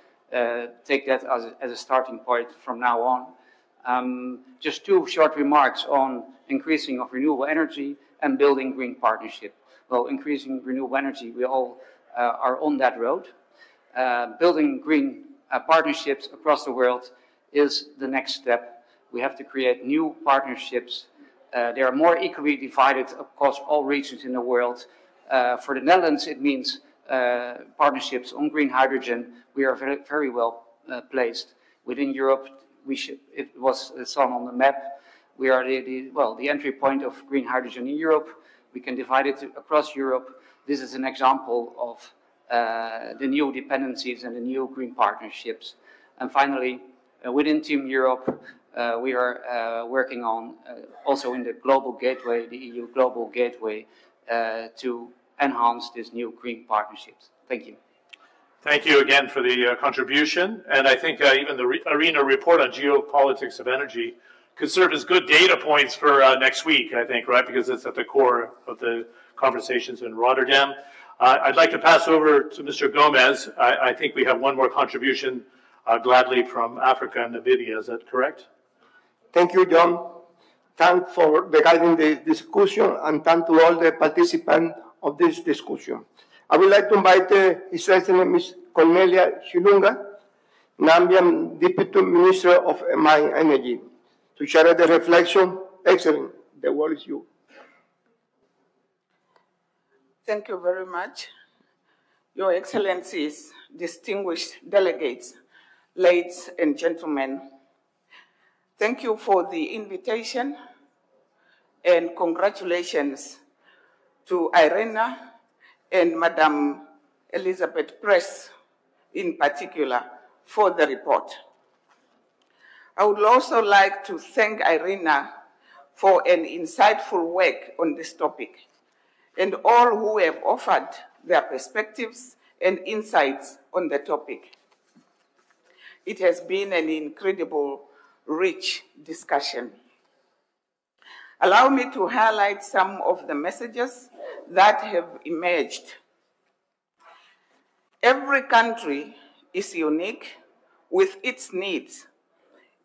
take that as a starting point from now on. Just two short remarks on increasing of renewable energy and building green partnership. Well, increasing renewable energy, we all are on that road. Building green partnerships across the world is the next step. We have to create new partnerships. They are more equally divided across all regions in the world. For the Netherlands, it means partnerships on green hydrogen. We are very, very well placed. Within Europe, it was shown on the map. We are the entry point of green hydrogen in Europe. We can divide it across Europe. This is an example of the new dependencies and the new green partnerships. And finally, within Team Europe, we are working on also in the global gateway, the EU global gateway, to enhance this new green partnerships. Thank you. Thank you again for the contribution. And I think even the IRENA report on geopolitics of energy could serve as good data points for next week, I think, right? Because it's at the core of the conversations in Rotterdam. I'd like to pass over to Mr. Gomez. I think we have one more contribution gladly from Africa and Namibia. Is that correct? Thank you, John. Thanks for guiding the discussion, and thank to all the participants of this discussion. I would like to invite His Excellency Ms. Cornelia Chilunga, Nambian Deputy Minister of Mine Energy, to share the reflection. Excellent. The word is yours. Thank you very much. Your Excellencies, distinguished delegates, ladies and gentlemen, thank you for the invitation and congratulations to IRENA and Madam Elizabeth Press in particular for the report. I would also like to thank IRENA for an insightful work on this topic and all who have offered their perspectives and insights on the topic. It has been an incredible, rich discussion. Allow me to highlight some of the messages that have emerged. Every country is unique with its needs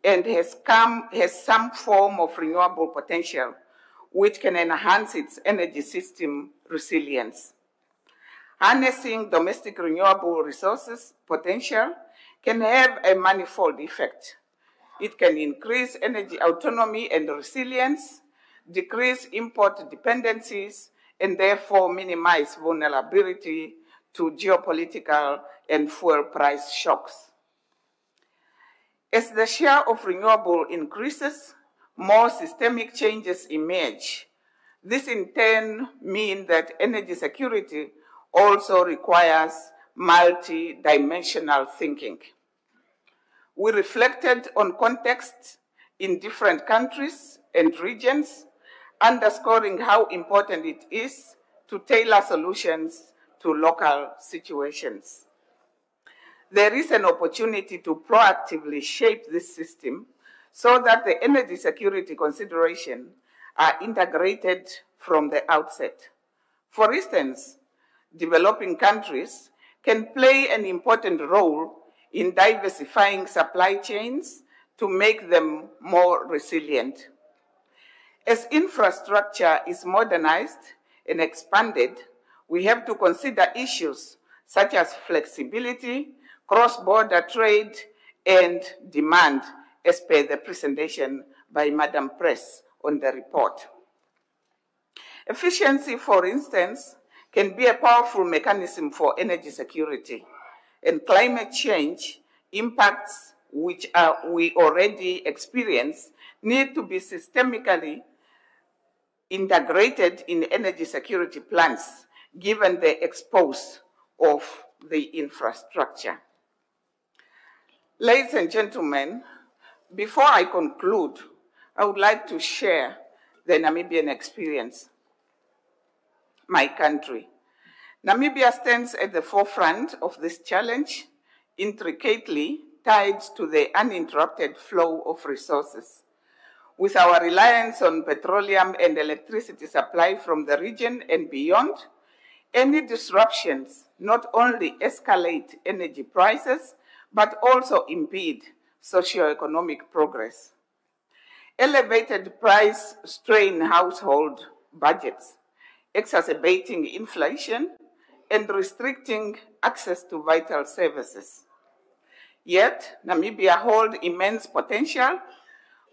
and has some form of renewable potential which can enhance its energy system resilience. Harnessing domestic renewable resources potential can have a manifold effect. It can increase energy autonomy and resilience, decrease import dependencies, and therefore minimize vulnerability to geopolitical and fuel price shocks. As the share of renewable increases, more systemic changes emerge. This in turn means that energy security also requires multi-dimensional thinking. We reflected on context in different countries and regions, underscoring how important it is to tailor solutions to local situations. There is an opportunity to proactively shape this system so that the energy security considerations are integrated from the outset. For instance, developing countries can play an important role in diversifying supply chains to make them more resilient. As infrastructure is modernized and expanded, we have to consider issues such as flexibility, cross-border trade, and demand, as per the presentation by Madam Press on the report. Efficiency, for instance, can be a powerful mechanism for energy security, and climate change impacts which we already experience need to be systemically integrated in energy security plans, given the expose of the infrastructure. Ladies and gentlemen, before I conclude, I would like to share the Namibian experience. My country. Namibia stands at the forefront of this challenge, intricately tied to the uninterrupted flow of resources. With our reliance on petroleum and electricity supply from the region and beyond, any disruptions not only escalate energy prices, but also impede socio-economic progress. Elevated price strain household budgets, exacerbating inflation and restricting access to vital services. Yet, Namibia holds immense potential.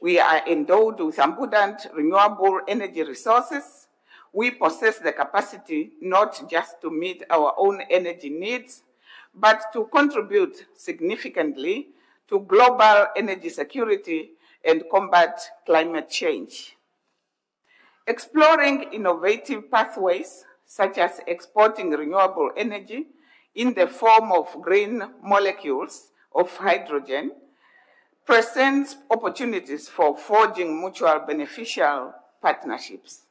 We are endowed with abundant renewable energy resources. We possess the capacity not just to meet our own energy needs, but to contribute significantly to global energy security and combat climate change. Exploring innovative pathways, such as exporting renewable energy in the form of green molecules of hydrogen, presents opportunities for forging mutual beneficial partnerships.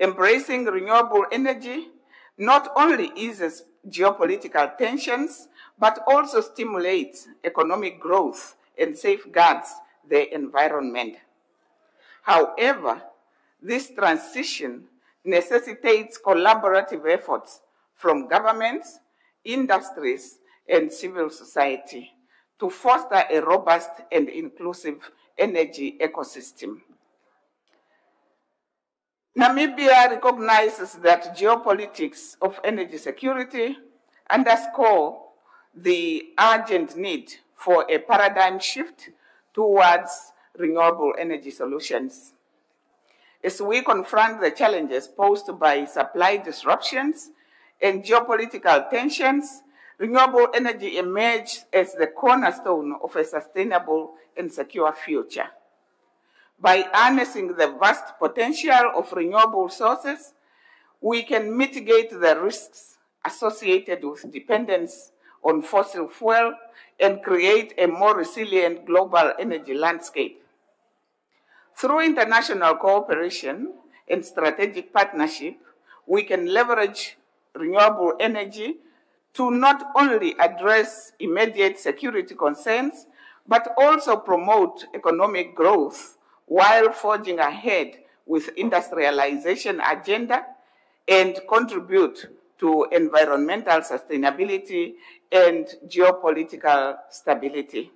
Embracing renewable energy not eases eases geopolitical tensions, but also stimulates economic growth and safeguards the environment. However, this transition necessitates collaborative efforts from governments, industries, and civil society to foster a robust and inclusive energy ecosystem. Namibia recognizes that geopolitics of energy security underscore the urgent need for a paradigm shift towards renewable energy solutions. As we confront the challenges posed by supply disruptions and geopolitical tensions, renewable energy emerges as the cornerstone of a sustainable and secure future. By harnessing the vast potential of renewable sources, we can mitigate the risks associated with dependence on fossil fuel and create a more resilient global energy landscape. Through international cooperation and strategic partnership, we can leverage renewable energy to not only address immediate security concerns, but also promote economic growth while forging ahead with industrialization agenda and contribute to environmental sustainability and geopolitical stability.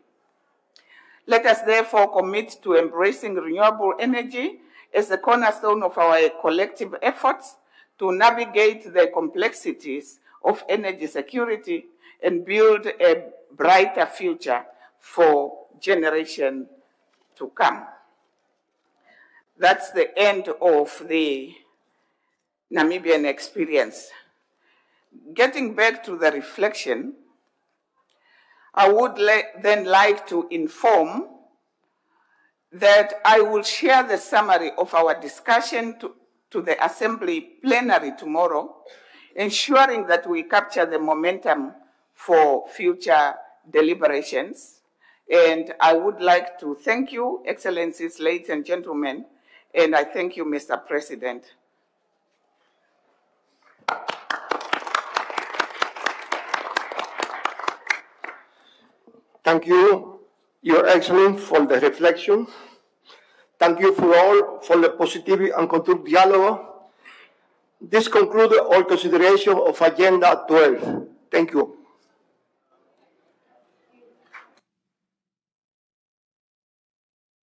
Let us therefore commit to embracing renewable energy as the cornerstone of our collective efforts to navigate the complexities of energy security and build a brighter future for generations to come. That's the end of the Namibian experience. getting back to the reflection, I would then like to inform that I will share the summary of our discussion to the Assembly plenary tomorrow, ensuring that we capture the momentum for future deliberations. And I would like to thank you, Excellencies, ladies and gentlemen, and I thank you, Mr. President. Thank you, Your Excellency, for the reflection. Thank you for all for the positive and constructive dialogue. This concludes our consideration of Agenda 12. Thank you.